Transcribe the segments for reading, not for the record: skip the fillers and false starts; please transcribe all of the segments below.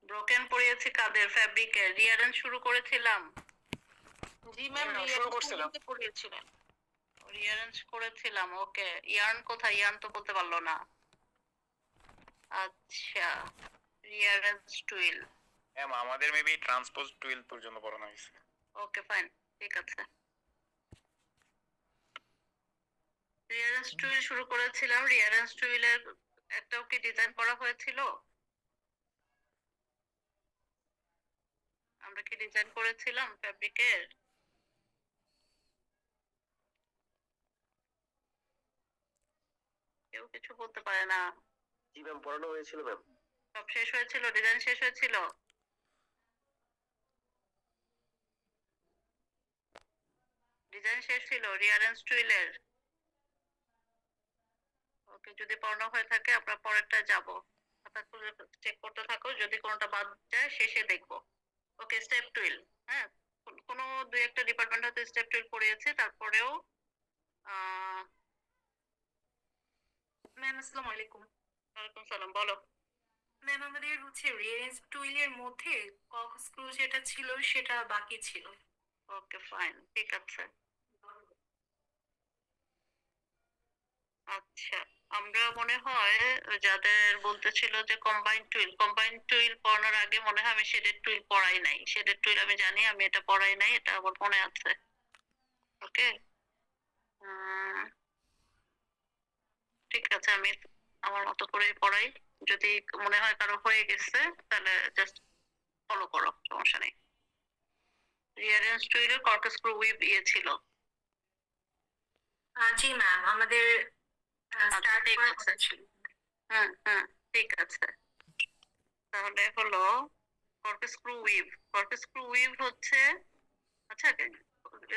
Broken পড়িয়েছি কাদের? ফ্যাব্রিকের rearrange শুরু করেছিলাম। জি ম্যাম, শুরু করছিলাম। পড়িয়েছিলেন। রিঅ্যারেঞ্জ করেছিলাম, ওকে। ইয়ার্ন কোথায়? ইয়ার্ন তো বলতে পারলো না। আচ্ছা, রিঅ্যারেঞ্জ টুইল। ম্যাম আমাদের মেবি ট্রান্সপোজ 12 পর্যন্ত পড়ানো হয়েছে। ওকে ফাইন, ঠিক আছে। রিঅ্যারেঞ্জ টুইল শুরু করেছিলাম। রিঅ্যারেঞ্জ টুইলের একটাও কি ডিজাইন করা হয়েছিল? আমরা কি ডিজাইন করেছিলাম ফ্যাব্রিকের? কেউ কিছু বলতে পারে না। জি ম্যাম, পড়ানো হয়েছিল ম্যাম। সব শেষ হয়েছিল? ডিজাইন শেষ হয়েছিল? ডিজাইন শেষ ছিল রিঅ্যারেঞ্জ টুইলের? ওকে, যদি পড়ানো হয়ে থাকে আমরা পরেরটা যাব। খাতা খুলে চেক করতে থাকো, যদি কোনোটা বাদ যায় শেষে দেখবো। ওকে, স্টেপ টুইল। হ্যাঁ, কোনো দুই একটা ডিপার্টমেন্ট হয়তো স্টেপ টুইল পড়িয়েছে, তারপরেও ম্যাম আসসালামু আলাইকুম। ওয়ালাইকুম সালাম, বলো। ম্যাম আমাদের রিঅ্যারেঞ্জ টুইলের মধ্যে কক স্ক্রু যেটা ছিল সেটা বাকি ছিল। ওকে ফাইন, ঠিক আছে। আচ্ছা, আমরা মনে হয় যাদের বলতেছিল যে কম্বাইন টুইল পড়ানোর আগে মনে হয় আমি শেডেড টুইল পড়াই নাই। শেডেড টুইল আমি জানি, আমি এটা পড়াই নাই, এটা আমার মনে আছে। ওকে, ঠিক আছে, আমি আমার মতো করেই পড়াই। যদি মনে হয় কারো হয়ে গেছে তাহলে জাস্ট ফলো করো, সমস্যা নেই। রিয়ারেন্স টুইলের কর্কাস স্ক্রু উইভ ছিল। জি ম্যাম, আমাদের স্টার্ট ঠিক করার আছে। কথা ছিল। ঠিক আছে। তাহলে হলো কর্কাস স্ক্রু উইভ। কর্কাস স্ক্রু উইভ হচ্ছে, আচ্ছা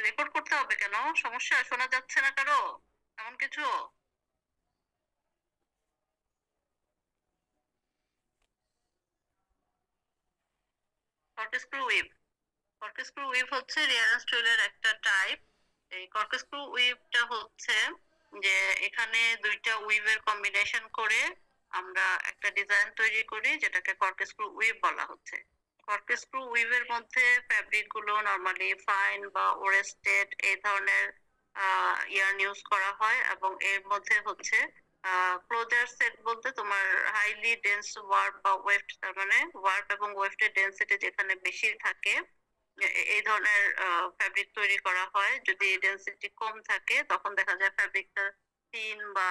রেকর্ড করতে হবে কেন? সমস্যা? শোনা যাচ্ছে না কারো এমন কিছু? Corkscrew we've. কর্কস্ক্রু উইভ হচ্ছে রিয়ারেন্স টুইলের একটা টাইপ। এই কর্কস্ক্রু উইভটা হচ্ছে যে এখানে দুইটা উইভের কম্বিনেশন করে আমরা একটা ডিজাইন তৈরি করি, যেটাকে কর্কস্ক্রু উইভ বলা হচ্ছে। কর্কস্ক্রু উইভের মধ্যে ফ্যাব্রিক গুলো নরমালি ফাইন বা ওরেস্টেড এই ধরনের ইয়ার্ন ইউজ করা হয়, এবং এর মধ্যে হচ্ছে ক্লোজার সেট বলতে তোমার হাইলি ডেন্স ওয়ার্প বা ওয়েফট, তার মানে ওয়ার্প এবং ওয়েফটের ডেন্সিটি যেখানে বেশি থাকে এই ধরনের ফ্যাব্রিক তৈরি করা হয়। যদি ডেন্সিটি কম থাকে তখন দেখা যায় ফ্যাব্রিকটা থিন বা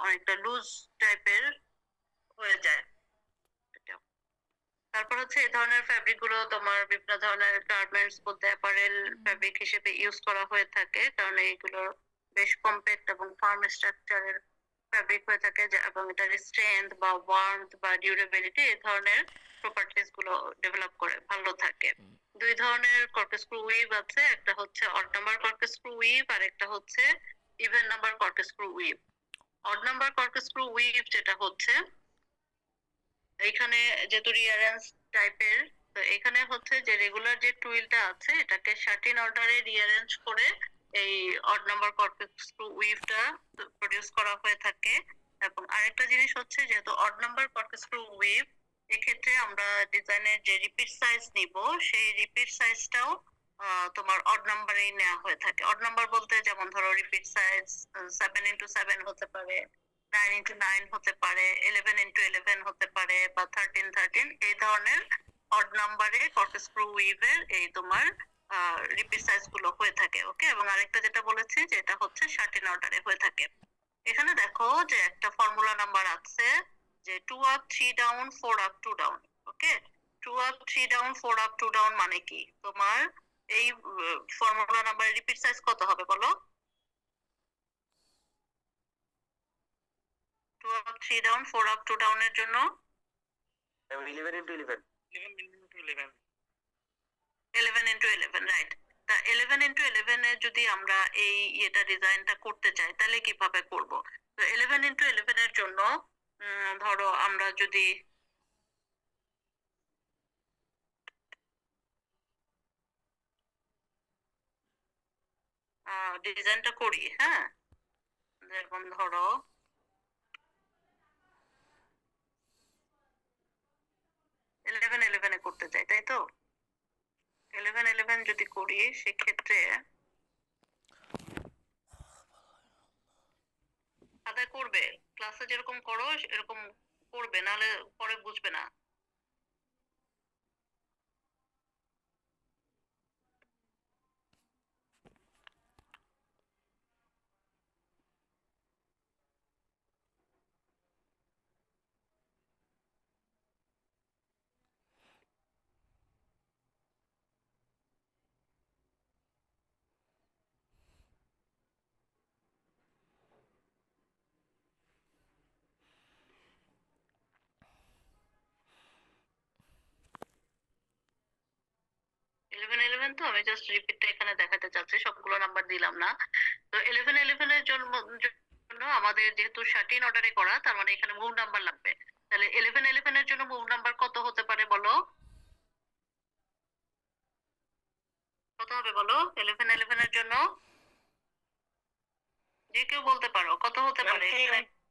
অনেকটা লুজ টাইপের হয়ে যায়। তারপর হচ্ছে এই ধরনের ফ্যাব্রিক গুলো তোমার বিভিন্ন ধরনের গার্মেন্টস বলতে অ্যাপারেল ফ্যাব্রিক হিসেবে ইউজ করা হয়ে থাকে, কারণ এইগুলো বেশ কম্প্যাক্ট এবং ফার্ম স্ট্রাকচারের ফ্যাব্রিক হয়ে থাকে, এবং এটার স্ট্রেংথ বা ওয়ার্মথ বা ডিউরেবিলিটি এই ধরনের প্রপার্টিজ গুলো ডেভেলপ করে ভালো থাকে। দুই ধরনের কর্কস্ক্রু উইভ আছে, একটা হচ্ছে অড নাম্বার কর্কস্ক্রু উইভ আর একটা হচ্ছে even number corkscrew we've. Odd number corkscrew we've যেটা হচ্ছে এখানে যেহেতু রিয়ারেন্স টাইপের, তো এখানে হচ্ছে যে রেগুলার যে টুইলটা আছে এটাকে 13 অর্ডারে রিয়ারেঞ্জ করে এই অড নাম্বার কর্কস্ক্রু উইভটা প্রডিউস করা হয়ে থাকে। এবং আরেকটা জিনিস হচ্ছে যেহেতু অড নাম্বার কর্কস্ক্রু উইভ, এক্ষেত্রে আমরা ডিজাইনের যে রিপিট সাইজ নিব সেই রিপিট সাইজটাও তোমার অড নাম্বারেই নেওয়া হয়ে থাকে। অড নাম্বার বলতে যেমন ধরো রিপিট সাইজ 7x7 হতে পারে, 9x9 হতে পারে, 11x11 হতে পারে, বা 13x13 এই ধরনের অড নাম্বারে কর্কস্ক্রু উইভের এই তোমার রিপিট সাইজ গুলো হয়ে থাকে। ওকে, এবং আরেকটা যেটা বলেছি যে এটা হচ্ছে 13 অর্ডারে হয়ে থাকে। এখানে দেখো যে একটা ফর্মুলা নাম্বার আছে যে 2 আপ 3 ডাউন 4 আপ 2 ডাউন। ওকে, 2 আপ 3 ডাউন 4 আপ 2 ডাউন মানে কি? তোমার এই ফর্মুলা নাম্বার রিপিট সাইজ কত হবে বলো? 2 আপ 3 ডাউন 4 আপ 2 ডাউনের জন্য 11x11। 11x11, right. তা 11x11 এ যদি আমরা এই এটা ডিজাইনটা করতে চাই তাহলে কিভাবে করব? তো 11x11 এর জন্য ধরো আমরা যদি ডিজাইনটা করি, হ্যাঁ, যেমন ধরো 11 করতে চাই, তাই তো? 11 যদি করি সেক্ষেত্রে আদায় করবে, ক্লাসে যেরকম করো এরকম করবে, নাহলে পরে বুঝবে না। ইলেভেন তো আমি জাস্ট রিপিটটা এখানে দেখাতে চাচ্ছি, সবগুলো নাম্বার দিলাম না। তো 11 এর জন্য আমাদের যেহেতু 13 অর্ডারে করা, তার মানে এখানে মুভ নাম্বার লাগবে। তাহলে 11 এর জন্য মুভ নাম্বার কত হতে পারে বলো? কত হবে বলো 11 এর জন্য? যে কেউ বলতে পারো কত হতে পারে?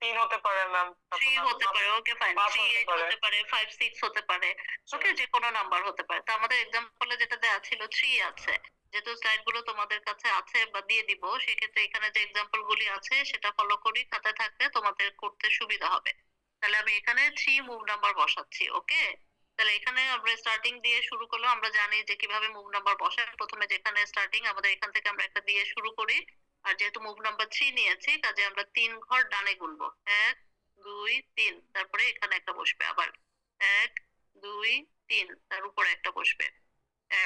3 হতে পারে ম্যাম। 3 হতে পারে, ওকে ফাইন। 5 3 হতে 8 পারে। হতে পারে, 5 6 হতে পারে, ওকে যে কোনো নাম্বার হতে পারে। তো আমাদের এক্সাম্পলে যেটা দেওয়া ছিল 3 আছে, যেহেতু স্লাইড গুলো তোমাদের কাছে আছে বা দিয়ে দিব, সেক্ষেত্রে এখানে যে এক্সাম্পল গুলি আছে সেটা ফলো করি, খাতায় থাকলে তোমাদের করতে সুবিধা হবে। তাহলে আমি এখানে 3 মুভ নাম্বার বসাচ্ছি, ওকে? তাহলে এখানে আমরা স্টার্টিং দিয়ে শুরু করলাম। আমরা জানি যে কিভাবে মুভ নাম্বার বসায়, প্রথমে যেখানে স্টার্টিং আমাদের এখান থেকে আমরা একটা দিয়ে শুরু করি। আর যেহেতু মুভ নাম্বার 3 নিয়েছি, কাজে আমরা 3 ঘর ডানে গুনবো। 1 2 3, তারপরে এখানে একটা বসবে আবার। 1 2 3, তার উপরে একটা বসবে।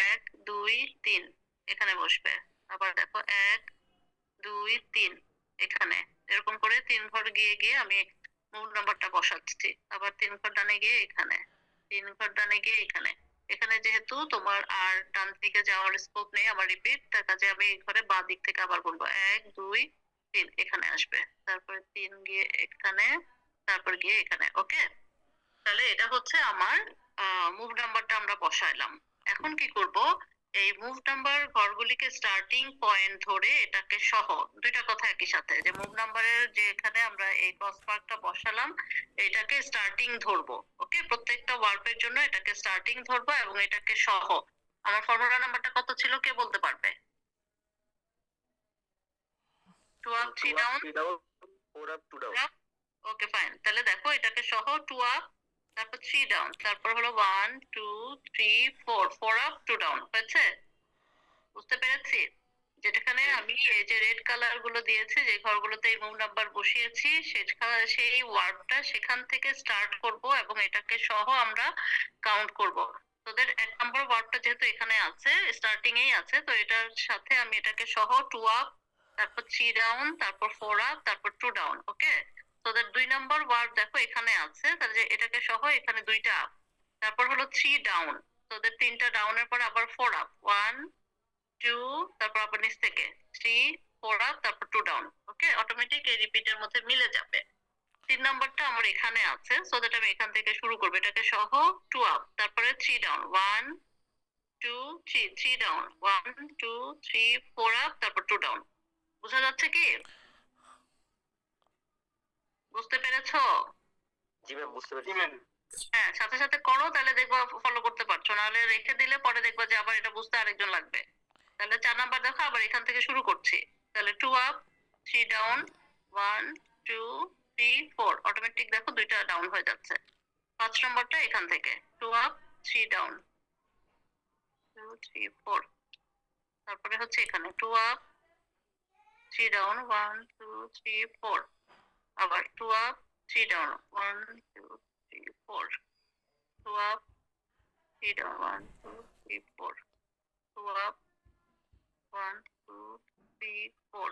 1 2 3, এখানে বসবে। আবার দেখো 1 2 3, এখানে। এরকম করে 3 ঘর গিয়ে গিয়ে আমি মূল নাম্বারটা বসাচ্ছি। আবার 3 ঘর ডানে গিয়ে এখানে, 3 ঘর ডানে গিয়ে এখানে। এখানে যেহেতু তোমার আর ডান দিকে যাওয়ার স্কোপ নেই আমার রিপিট, তার কাজে আমি এই ঘরে বাঁ দিক থেকে আবার বলবো 1 2 3, এখানে আসবে। তারপরে 3 গিয়ে এখানে, তারপর গিয়ে এখানে, ওকে? তাহলে এটা হচ্ছে আমার মুভ নাম্বারটা আমরা বসাইলাম। এখন কি করব? এই মুভ নাম্বার ঘরগুলিকে স্টার্টিং পয়েন্ট ধরে এটাকে সহ, দুইটা কথা একই সাথে, যে মুভ নাম্বারের যে এখানে আমরা এই ক্রস মার্কটা বসালাম, এটাকে স্টার্টিং ধরবো, ওকে? প্রত্যেকটা ওয়ার্ডের জন্য এটাকে স্টার্টিং ধরবো এবং এটাকে সহ। আমার ফর্মুলা নাম্বারটা কত ছিল কে বলতে পারবে? 2 up 3 down, 3 down, 4 up, 2 down। ওকে ফাইন। তাহলে দেখো এটাকে সহ 2 আপ, তারপর 3 ডাউন, তারপর হলো 1 2 3 4, 4 আপ 2 ডাউন। হয়েছে? বুঝতে পেরেছি? যেটাখানে আমি এই যে রেড কালার গুলো দিয়েছি, যে ঘরগুলোতে এই মুভ নাম্বার বসিয়েছি, সেই ওয়ার্ডটা সেখান থেকে স্টার্ট করব এবং এটাকে সহ আমরা কাউন্ট করব। তোদের 1 নম্বর ওয়ার্ডটা যেহেতু এখানে আছে, স্টার্টিং এই আছে, তো এটার সাথে আমি এটাকে সহ 2 আপ, তারপর 3 ডাউন, তারপর 4 আপ, তারপর 2 ডাউন, ওকে? তোদের 2 নম্বর ওয়ার্ড দেখো এখানে আছে, তাহলে এটাকে সহ এখানে 2টা আপ, তারপর হলো 3 ডাউন, তোদের 3টা ডাউনের পর আবার 4 আপ, 1 2, তারপর আবার নিচ থেকে 3 4 আপ, তারপর 2 ডাউন, ওকে? অটোমেটিক এই রিপিটের মধ্যে মিলে যাবে। 3 নাম্বারটা আমার এখানে আছে, সো দ্যাট আমি এখান থেকে শুরু করব। এটাকে সহ 2 আপ, তারপরে 3 ডাউন, 1 2 3, 3 ডাউন, 1 2 3 4 আপ, তারপর 2 ডাউন। বোঝা যাচ্ছে কি? বুঝতে পেরেছো? জি ম্যাম, বুঝতে জি পেরেছি। ম্যাম। হ্যাঁ, সাথে সাথে করো, তাহলে দেখবা ফলো করতে পারছো, নাহলে রেখে দিলে পরে দেখবা যে আবার এটা বুঝতে আরেকজন লাগবে। তাহলে 4 নাম্বার দেখো, আবার এখান থেকে শুরু করছি। তাহলে 2 আপ 3 ডাউন, 1 2 3 4, অটোমেটিক দেখো 2টা ডাউন হয়ে যাচ্ছে। 5 নম্বরটা এখান থেকে 2 আপ 3 ডাউন, 2 3 4, তারপরে হচ্ছে এখানে 2 আপ 3 ডাউন, 1 2 3 4, আবার 2 up 3 down, 1 2 3 4, 2 up 3 down, 1 2 3 4, 2 up 1 2 3 4,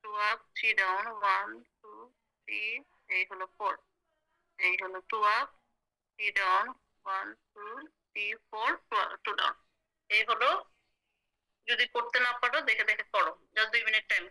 2 up 3 down, 1 2 3, এই হলো 4, এই হলো 2 up 3 down, 1 2 3 4, 2 down। এই হলো। যদি করতে না পারো দেখে দেখে করো, জাস্ট 2 মিনিট টাইম।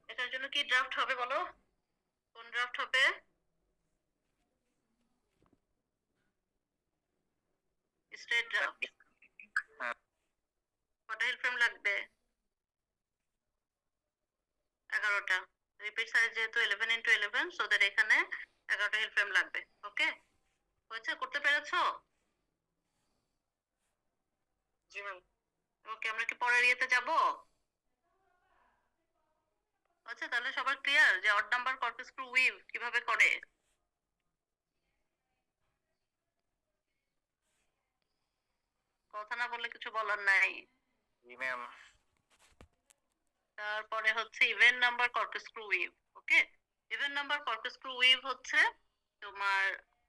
এটার জন্য কি ড্রাফট হবে বলো? ড্রাফট হবে স্ট্রেট ড্রাফট। হ্যাঁ। কটা হিল ফ্রেম লাগবে? 11টা। রিপিট সাইজ যেহেতু 11x11, সো দ্যাট এখানে 11টা হিল ফ্রেম লাগবে। ওকে, হয়েছে? করতে পেরেছো? জি ম্যাম। ওকে, আমরা কি পরের ইয়েতে যাব? আচ্ছা, তাহলে সবার ক্লিয়ার যে odd number corkscrew weave কিভাবে করে? কথা না বললে কিছু বলার নাই। জি ম্যাম। তারপরে হচ্ছে even number corkscrew weave. Okay, even number corkscrew weave হচ্ছে তোমার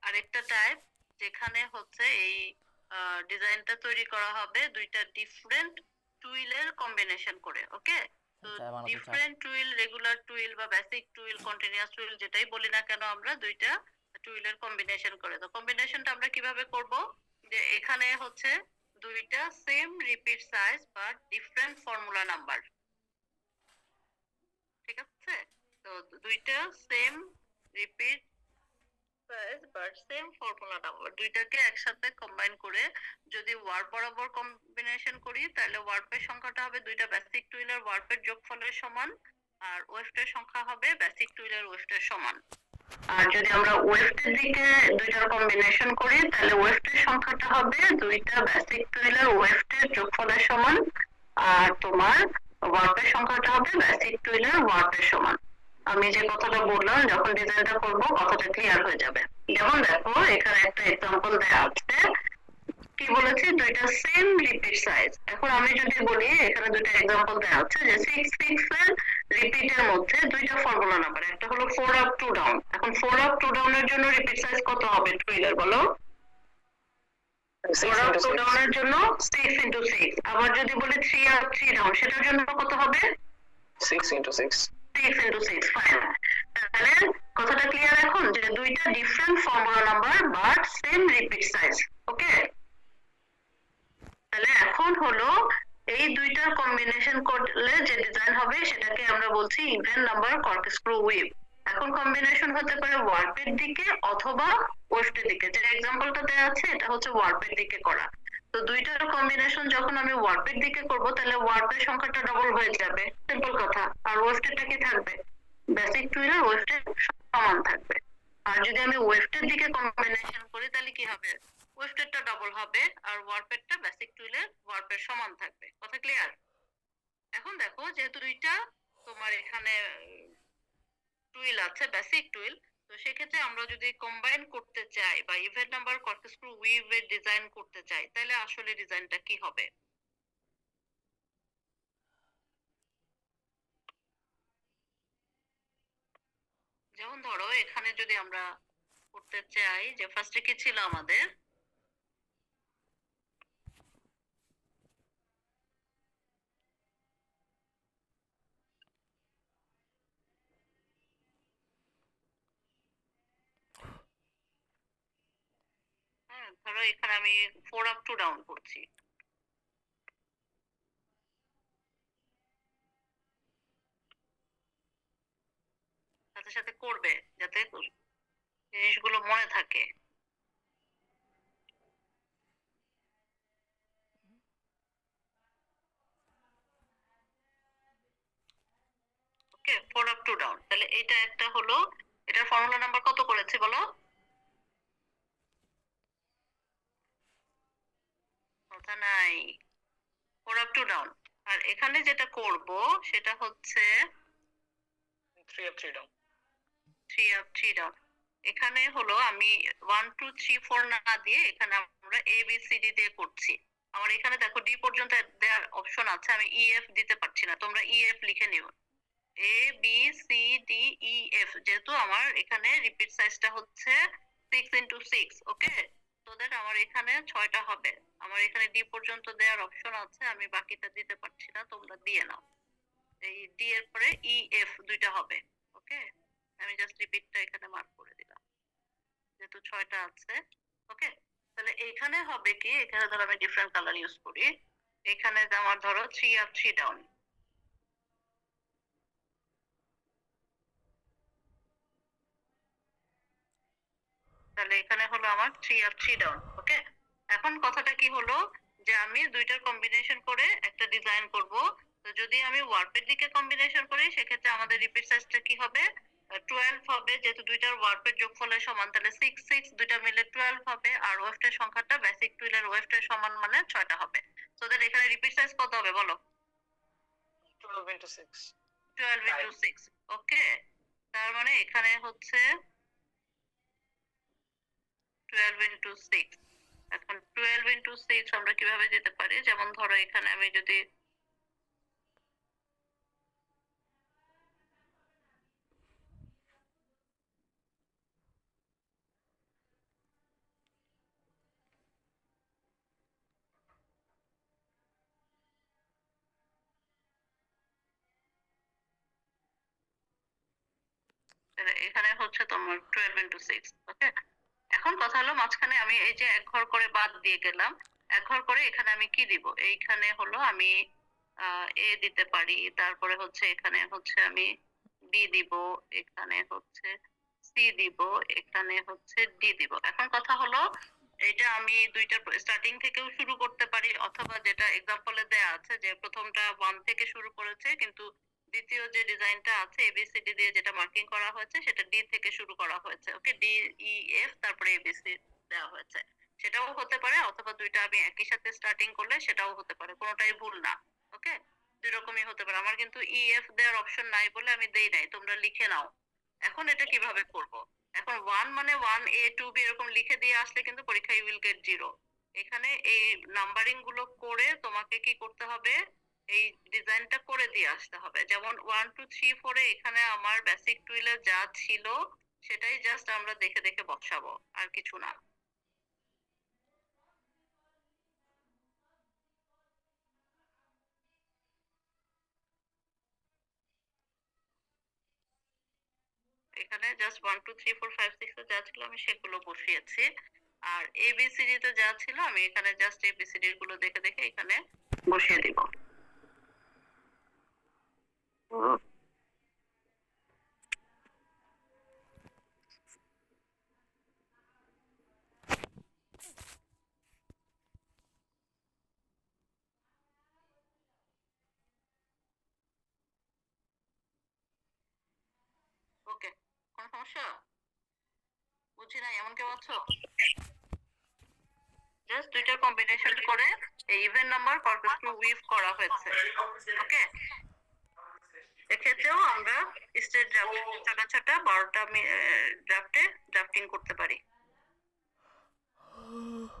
আরেকটা টাইপ, যেখানে হচ্ছে এই ডিজাইনটা তৈরি করা হবে দুইটা ডিফারেন্ট টুইলের কম্বিনেশন করে। ওকে, তো ডিফারেন্ট টুইল, রেগুলার টুইল বা বেসিক টুইল, কন্টিনিউয়াস টুইল যেটাই বলি না কেন আমরা, দুইটা টুইলের কম্বিনেশন করে। তো কম্বিনেশনটা আমরা কিভাবে করব? যে এখানে হচ্ছে দুইটা সেম রিপিট সাইজ বা ডিফারেন্ট ফর্মুলা নাম্বার, ঠিক আছে? তো দুইটা same repeat size but same formula number, দুইটাকে একসাথে কম্বাইন করে যদি ওয়ার্প বরাবর কম্বিনেশন করি, তাহলে ওয়ার্পের সংখ্যাটা হবে দুইটা বেসিক টুইলের ওয়ার্পের যোগফলের সমান, আর ওয়েফটের সংখ্যা হবে বেসিক টুইলের ওয়েফটের সমান। আর যদি আমরা ওয়েফটের দিকে দুইটার কম্বিনেশন করি, তাহলে ওয়েফটের সংখ্যাটা হবে দুইটা বেসিক টুইলের ওয়েফটের যোগফলের সমান, আর তোমার ওয়ার্পের সংখ্যাটা হবে বেসিক টুইলের ওয়ার্পের সমান। আমি যে কথাটা বললাম, যখন ডিজাইনটা করব কথাটা ক্লিয়ার হয়ে যাবে। যেমন দেখো, এখানে একটা এক্সাম্পল দেওয়া আছে, কি বলেছি? দুইটা সেম রিপিট সাইজ। এখন আমি যদি বলি, এখানে দুইটা এক্সাম্পল দেওয়া আছে যে 6 এর রিপিটের মধ্যে দুইটা ফর্মুলা নাম্বার, একটা হলো 4 আপ 2 ডাউন। এখন 4 আপ 2 ডাউনের জন্য রিপিট সাইজ কত হবে টুইলের, বলো? 4 আপ 2 ডাউনের জন্য 6x6। আবার যদি বলি 3 আপ 3 ডাউন, সেটার জন্য কত হবে? 6x6। 6x6, fine. তাহলে কথাটা ক্লিয়ার এখন, যে দুইটা different formula number but same repeat size. Okay, তাহলে এখন হলো এই দুইটার কম্বিনেশন করলে যে ডিজাইন হবে সেটাকে আমরা বলছি even number cork screw we've. এখন কম্বিনেশন হতে পারে ওয়ার্পের দিকে অথবা ওয়েফটের দিকে। যে এক্সাম্পলটা দেওয়া আছে এটা হচ্ছে ওয়ার্পের দিকে করা। তো দুইটার কম্বিনেশন যখন আমি ওয়ার্পের দিকে করব, তাহলে ওয়ার্পের সংখ্যাটা ডবল হয়ে যাবে, সিম্পল কথা। আর ওয়েফটেরটা কি থাকবে? বেসিক টুইলের ওয়েফটের সমান থাকবে। আর যদি আমি ওয়েফটের দিকে কম্বিনেশন করি, তাহলে কি হবে? ওয়েফটেরটা ডবল হবে আর ওয়ার্পেরটা বেসিক টুইলের ওয়ার্পের সমান থাকবে। কথা ক্লিয়ার? এখন দেখো, যেহেতু দুইটা তোমার এখানে টুইল আছে, বেসিক টুইল, তো সেক্ষেত্রে আমরা যদি কম্বাইন করতে চাই বা even number cork screw we've এর ডিজাইন করতে চাই, তাহলে আসলে ডিজাইনটা কি হবে? যেমন ধরো, এখানে যদি আমরা করতে চাই, যে ফার্স্টে কি ছিল আমাদের? হ্যাঁ, ধরো এখানে আমি 4 আপ 2 ডাউন করছি। সাথে সাথে করবে যাতে জিনিসগুলো মনে থাকে। ওকে, 4 আপ 2 ডাউন। তাহলে এটা একটা হলো, এটার ফর্মুলা নাম্বার কত করেছে বলো? কথা নাই। 4 আপ 2 ডাউন। আর এখানে যেটা করব সেটা হচ্ছে 3 up 3 down। 3 up 3 down. এখানে হলো আমি 1 2 3 4 না দিয়ে এখানে আমরা এ বি সি ডি দিয়ে করছি। আমার এখানে দেখো ডি পর্যন্ত দেওয়ার অপশন আছে, আমি ই এফ দিতে পারছি না, তোমরা ই এফ লিখে নিও। A B C D E F, যেহেতু আমার এখানে রিপিট সাইজটা হচ্ছে 6x6। ওকে, তো দ্যাট আমার এখানে 6টা হবে। আমার এখানে ডি পর্যন্ত দেওয়ার অপশন আছে, আমি বাকিটা দিতে পারছি না, তোমরা দিয়ে নাও। এই ডি এর পরে ই এফ দুইটা হবে। ওকে, আমি জাস্ট রিপিটটা এখানে মার্ক করে দিলাম, যেহেতু 6টা আছে। ওকে, তাহলে এখানে হবে কি, এখানে ধরো আমি ডিফারেন্ট কালার ইউজ করি। এখানে আমার ধরো 3 আপ 3 ডাউন। তাহলে এখানে হলো আমার 3 up 3 down। ওকে, এখন কথাটা কি হলো যে আমি দুইটার কম্বিনেশন করে একটা ডিজাইন করব। তো যদি আমি ওয়ার্পের দিকে কম্বিনেশন করি সেক্ষেত্রে আমাদের রিপিট সাইজটা কি হবে? 12 হবে, যেহেতু দুইটার ওয়ার্পের যোগফলের সমান, তাহলে 6 6 দুইটা মিলে 12 হবে। আর ওয়েভটার সংখ্যাটা বেসিক টুইলের ওয়েভটার সমান মানে 6টা হবে। সো দ্যাট এখানে রিপিট সাইজ কত হবে বলো? 12 into 6. 12 into 6। ওকে, তার মানে এখানে হচ্ছে 12 into 6। এখন 12 into 6 আমরা কিভাবে দিতে পারি? যেমন ধরো এখানে আমি যদি এখানে হচ্ছে তোমার 12 into 6। ওকে, এখন কথা হলো মাঝখানে আমি এই যে এক ঘর করে বাদ দিয়ে গেলাম, এক ঘর করে এখানে আমি কি দিব? এইখানে হলো আমি এ দিতে পারি, তারপরে হচ্ছে এখানে হচ্ছে আমি বি দিব, এখানে হচ্ছে সি দিব, এখানে হচ্ছে ডি দিব। এখন কথা হলো এটা আমি দুইটা স্টার্টিং থেকেও শুরু করতে পারি, অথবা যেটা এক্সাম্পলে দেয়া আছে যে প্রথমটা 1 থেকে শুরু করেছে কিন্তু দ্বিতীয় যে ডিজাইনটা আছে এবিসিডি দিয়ে যেটা মার্কিং করা হয়েছে সেটা ডি থেকে শুরু করা হয়েছে। ওকে, ডি ই এফ তারপরে এবিসি দেওয়া হয়েছে, সেটাও হতে পারে। অথবা দুইটা আমি একই সাথে স্টার্টিং করলে সেটাও হতে পারে, কোনোটাই ভুল না। ওকে, দুই রকমই হতে পারে। আমার কিন্তু ই এফ দেওয়ার অপশন নাই বলে আমি দেই নাই, তোমরা লিখে নাও। এখন এটা কিভাবে করব? এখন 1 মানে 1 এ 2 বি এরকম লিখে দিয়ে আসলে কিন্তু পরীক্ষায় ইউ উইল গেট 0। এখানে এই নাম্বারিং গুলো করে তোমাকে কি করতে হবে? এই ডিজাইনটা করে দিয়ে আসতে হবে। যেমন 1 2 3 4 এ এখানে আমার বেসিক টুইলে যা ছিল সেটাই জাস্ট আমরা দেখে দেখে বসাবো, আর কিছু না। এখানে জাস্ট 1 2 3 4 5 6 এ যা ছিল আমি সেগুলো বসিয়েছি। আর এবিসিডি তে যা ছিল আমি এখানে জাস্ট এবিসিডি গুলো দেখে দেখে এখানে বসিয়ে দিব। ওকে, কোনো সমস্যা? বুঝি নাই এমন কেউ আছো? জাস্ট দুইটার কম্বিনেশন করে এই ইভেন নাম্বার কর্পাসকে উইভ করা হয়েছে। ওকে, এক্ষেত্রেও আমরা স্টেট ড্রাফট ছোট ছোট 12টা ড্রাফটে ড্রাফটিং করতে পারি।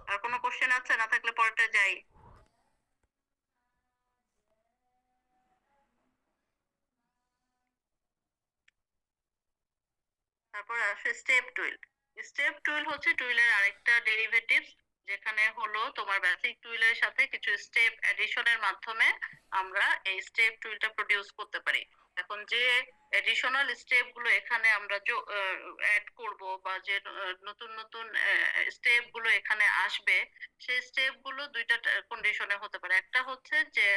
আর কোনো কোশ্চেন আছে? না থাকলে পরেরটা যাই। তারপর আসে স্টেপ টুইল। স্টেপ টুইল হচ্ছে টুইলের আরেকটা ডেরিভেটিভস, যেখানে হলো তোমার বেসিক টুইলের সাথে কিছু স্টেপ এডিশনের মাধ্যমে আমরা এই স্টেপ টুইলটা প্রডিউস করতে পারি। এখন যে এডিশনাল স্টেপ গুলো এখানে আমরা অ্যাড করব বা যে নতুন নতুন স্টেপ গুলো এখানে আসবে, সেই স্টেপ গুলো দুইটা কন্ডিশনে হতে পারে। একটা হচ্ছে যে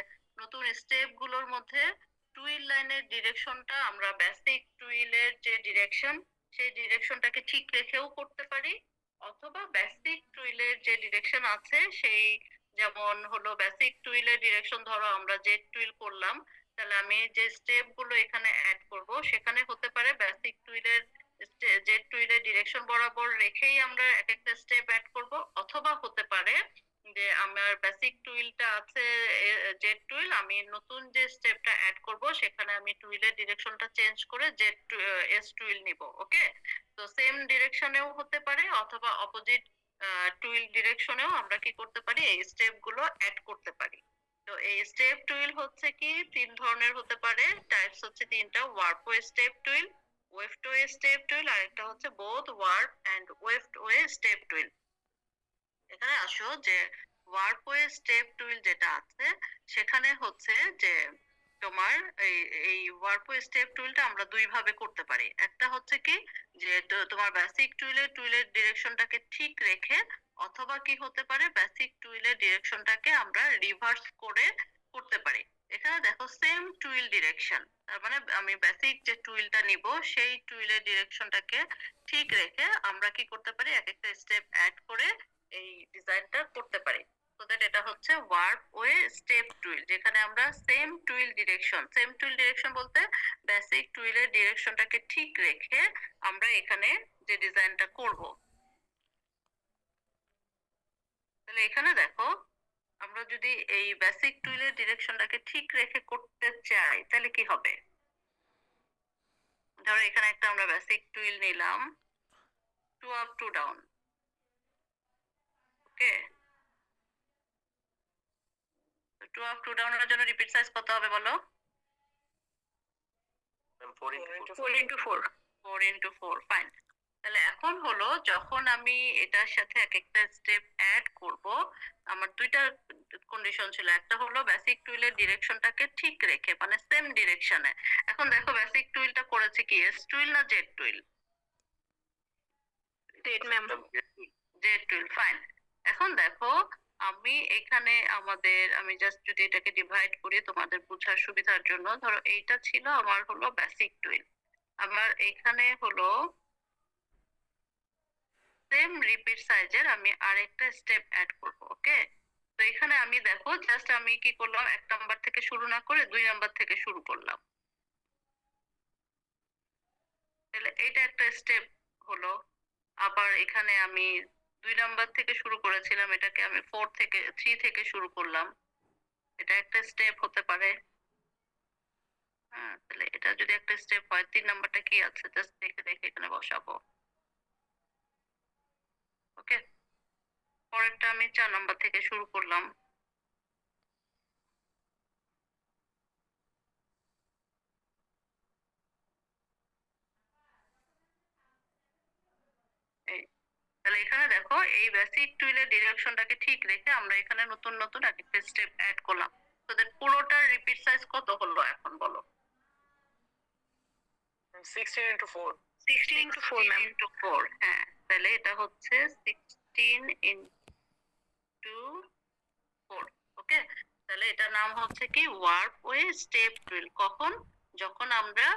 নতুন স্টেপ গুলোর মধ্যে টুইল লাইনের ডিরেকশনটা আমরা বেসিক টুইলের যে ডিরেকশন সেই ডিরেকশনটাকে ঠিক রেখেও করতে পারি, অথবা বেসিক টুইলের যে ডিরেকশন আছে সেই, যেমন হলো বেসিক টুইলের ডিরেকশন ধরো আমরা জেড টুইল করলাম, তাহলে আমি যে স্টেপ গুলো এখানে অ্যাড করব সেখানে হতে পারে বেসিক টুইলের জেড টুইলের ডিরেকশন বরাবর রেখেই আমরা এক একটা স্টেপ অ্যাড করব, অথবা হতে পারে যে আমার বেসিক টুইলটা আছে জেড টুইল, আমি নতুন যে স্টেপটা অ্যাড করব সেখানে আমি টুইলের ডিরেকশনটা চেঞ্জ করে জেড এস টুইল নিব। ওকে, তো সেম ডিরেকশনেও হতে পারে, অথবা অপোজিট টুইল ডিরেকশনেও আমরা কি করতে পারি? এই স্টেপ গুলো অ্যাড করতে পারি। তো এই স্টেপ টুইল হচ্ছে কি তিন ধরনের হতে পারে, টাইপস হচ্ছে তিনটা: warp way step twill, weft way step twill, আর একটা হচ্ছে both warp and weft way step twill. এখানে আসো যে ওয়ার্পওয়ে স্টেপ টুইল যেটা আছে সেখানে হচ্ছে যে তোমার এই এই ওয়ার্পওয়ে স্টেপ টুইলটা আমরা দুই ভাবে করতে পারি। একটা হচ্ছে কি যে তোমার বেসিক টুইলের ডিরেকশনটাকে ঠিক রেখে, অথবা কি হতে পারে বেসিক টুইলের ডিরেকশনটাকে আমরা রিভার্স করে করতে পারি। এখানে দেখো সেম টুইল ডিরেকশন, তার মানে আমি বেসিক যে টুইলটা নিব সেই টুইলের ডিরেকশনটাকে ঠিক রেখে আমরা কি করতে পারি, এক একটা স্টেপ অ্যাড করে এই ডিজাইনটা করতে পারি। সো দ্যাট এটা হচ্ছে ওয়ার্প ওয়ে স্টেপ টুইল, যেখানে আমরা সেম টুইল ডিরেকশন বলতে বেসিক টুইলের ডিরেকশনটাকে ঠিক রেখে আমরা এখানে যে ডিজাইনটা করব। তাহলে এখানে দেখো আমরা যদি এই বেসিক টুইলের ডিরেকশনটাকে ঠিক রেখে করতে চাই তাহলে কি হবে। ধরো এখানে একটা আমরা বেসিক টুইল নিলাম, two up two down, okay. Two up two down এর জন্য রিপিট সাইজ কত হবে বলো? 4 into 4. 4 into 4 4 into 4, fine. তাহলে এখন হলো যখন আমি এটার সাথে এক একটা স্টেপ অ্যাড করব, আমার দুইটা কন্ডিশন ছিল, একটা হলো বেসিক টুইলের ডিরেকশনটাকে ঠিক রেখে মানে সেম ডিরেকশনে। এখন দেখো বেসিক টুইলটা করেছে কি, এস টুইল না Z twill? Z ma'am. Z twill, fine. এখন দেখো আমি এখানে আমি জাস্ট যদি এটাকে ডিভাইড করি তোমাদের বোঝার সুবিধার জন্য, ধরো এইটা ছিল আমার হলো বেসিক টুইল, আমার এখানে হলো সেম রিপিট সাইজের আমি আরেকটা স্টেপ অ্যাড করব, ওকে। তো এখানে আমি দেখো জাস্ট আমি কি করলাম, 1 নাম্বার থেকে শুরু না করে 2 নাম্বার থেকে শুরু করলাম। তাহলে এইটা একটা স্টেপ হলো। আবার এখানে আমি 2 নাম্বার থেকে শুরু করেছিলাম, এটাকে আমি 3 থেকে শুরু করলাম, এটা একটা স্টেপ হতে পারে। হ্যাঁ, তাহলে এটা যদি একটা স্টেপ হয়, 3 নাম্বারটা কি আছে জাস্ট দেখে দেখে এখানে বসাবো, ওকে। পরেরটা আমি 4 নাম্বার থেকে শুরু করলাম, এই। তাহলে এখানে দেখো এই বেসিক টুইলের ডিরেকশনটাকে ঠিক রেখে আমরা এখানে নতুন নতুন এক একটা স্টেপ অ্যাড করলাম। তো দ্যাট পুরোটার রিপিট সাইজ কত হলো এখন বলো? 16 into 4. 16 into 4 ma'am. into 4, হ্যাঁ। তাহলে এটা হচ্ছে 16 into 4, ওকে। তাহলে এটার নাম হচ্ছে কি ওয়ার্প ওয়ে স্টেপ টুইল। কখন? যখন আমরা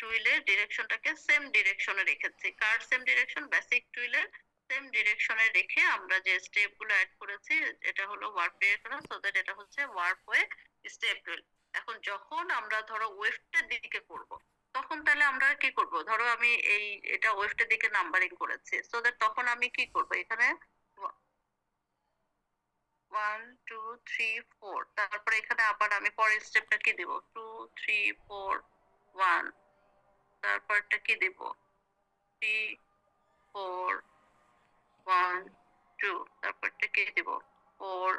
টুইলের ডিরেকশনটাকে সেম ডিরেকশনে রেখেছি। কার সেম ডিরেকশন? বেসিক টুইলের সেম ডিরেকশনে রেখে আমরা যে স্টেপ গুলো অ্যাড করেছি এটা হলো ওয়ার্প ডিরেকশন, সো দ্যাট এটা হচ্ছে ওয়ার্প ওয়ে স্টেপ টুইল। এখন যখন আমরা ধরো ওয়েফটের দিকে করব, তখন তাহলে আমরা কি করব, ধরো আমি এটা ওয়েফটের দিকে নাম্বারিং করেছি, সো দ্যাট তখন আমি কি করব, এখানে 1 2 3 4, তারপরে এখানে আবার আমি পরের স্টেপটা কি দিব, 2 3 4 1, তারপরটা কি দিব, 3 4 1 2, তারপরটা কি দিব, 4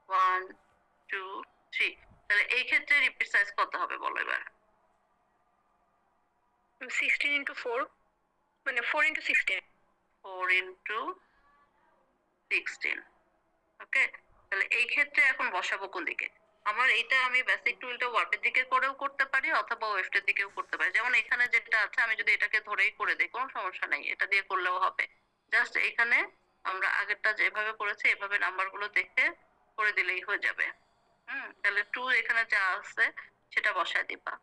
1 2 3। তাহলে এই ক্ষেত্রে রিপিট সাইজ কত হবে বলো এবার? 16 into 4 মানে 4 into 16। 4 into 16, ওকে। তাহলে এই ক্ষেত্রে এখন বসাবো কোন দিকে? আমার এটা আমি বেসিক টুলটা ওয়ার্পের দিকে করেও করতে পারি অথবা ওয়েফটের দিকেও করতে পারি। যেমন এখানে যেটা আছে আমি যদি এটাকে ধরেই করে দিই কোনো সমস্যা নাই, এটা দিয়ে করলেও হবে। জাস্ট এখানে আমরা আগেরটা যেভাবে করেছি এভাবে নাম্বারগুলো দেখে করে দিলেই হয়ে যাবে। তাহলে 2 এখানে যা আছে সেটা বসায় দিবা।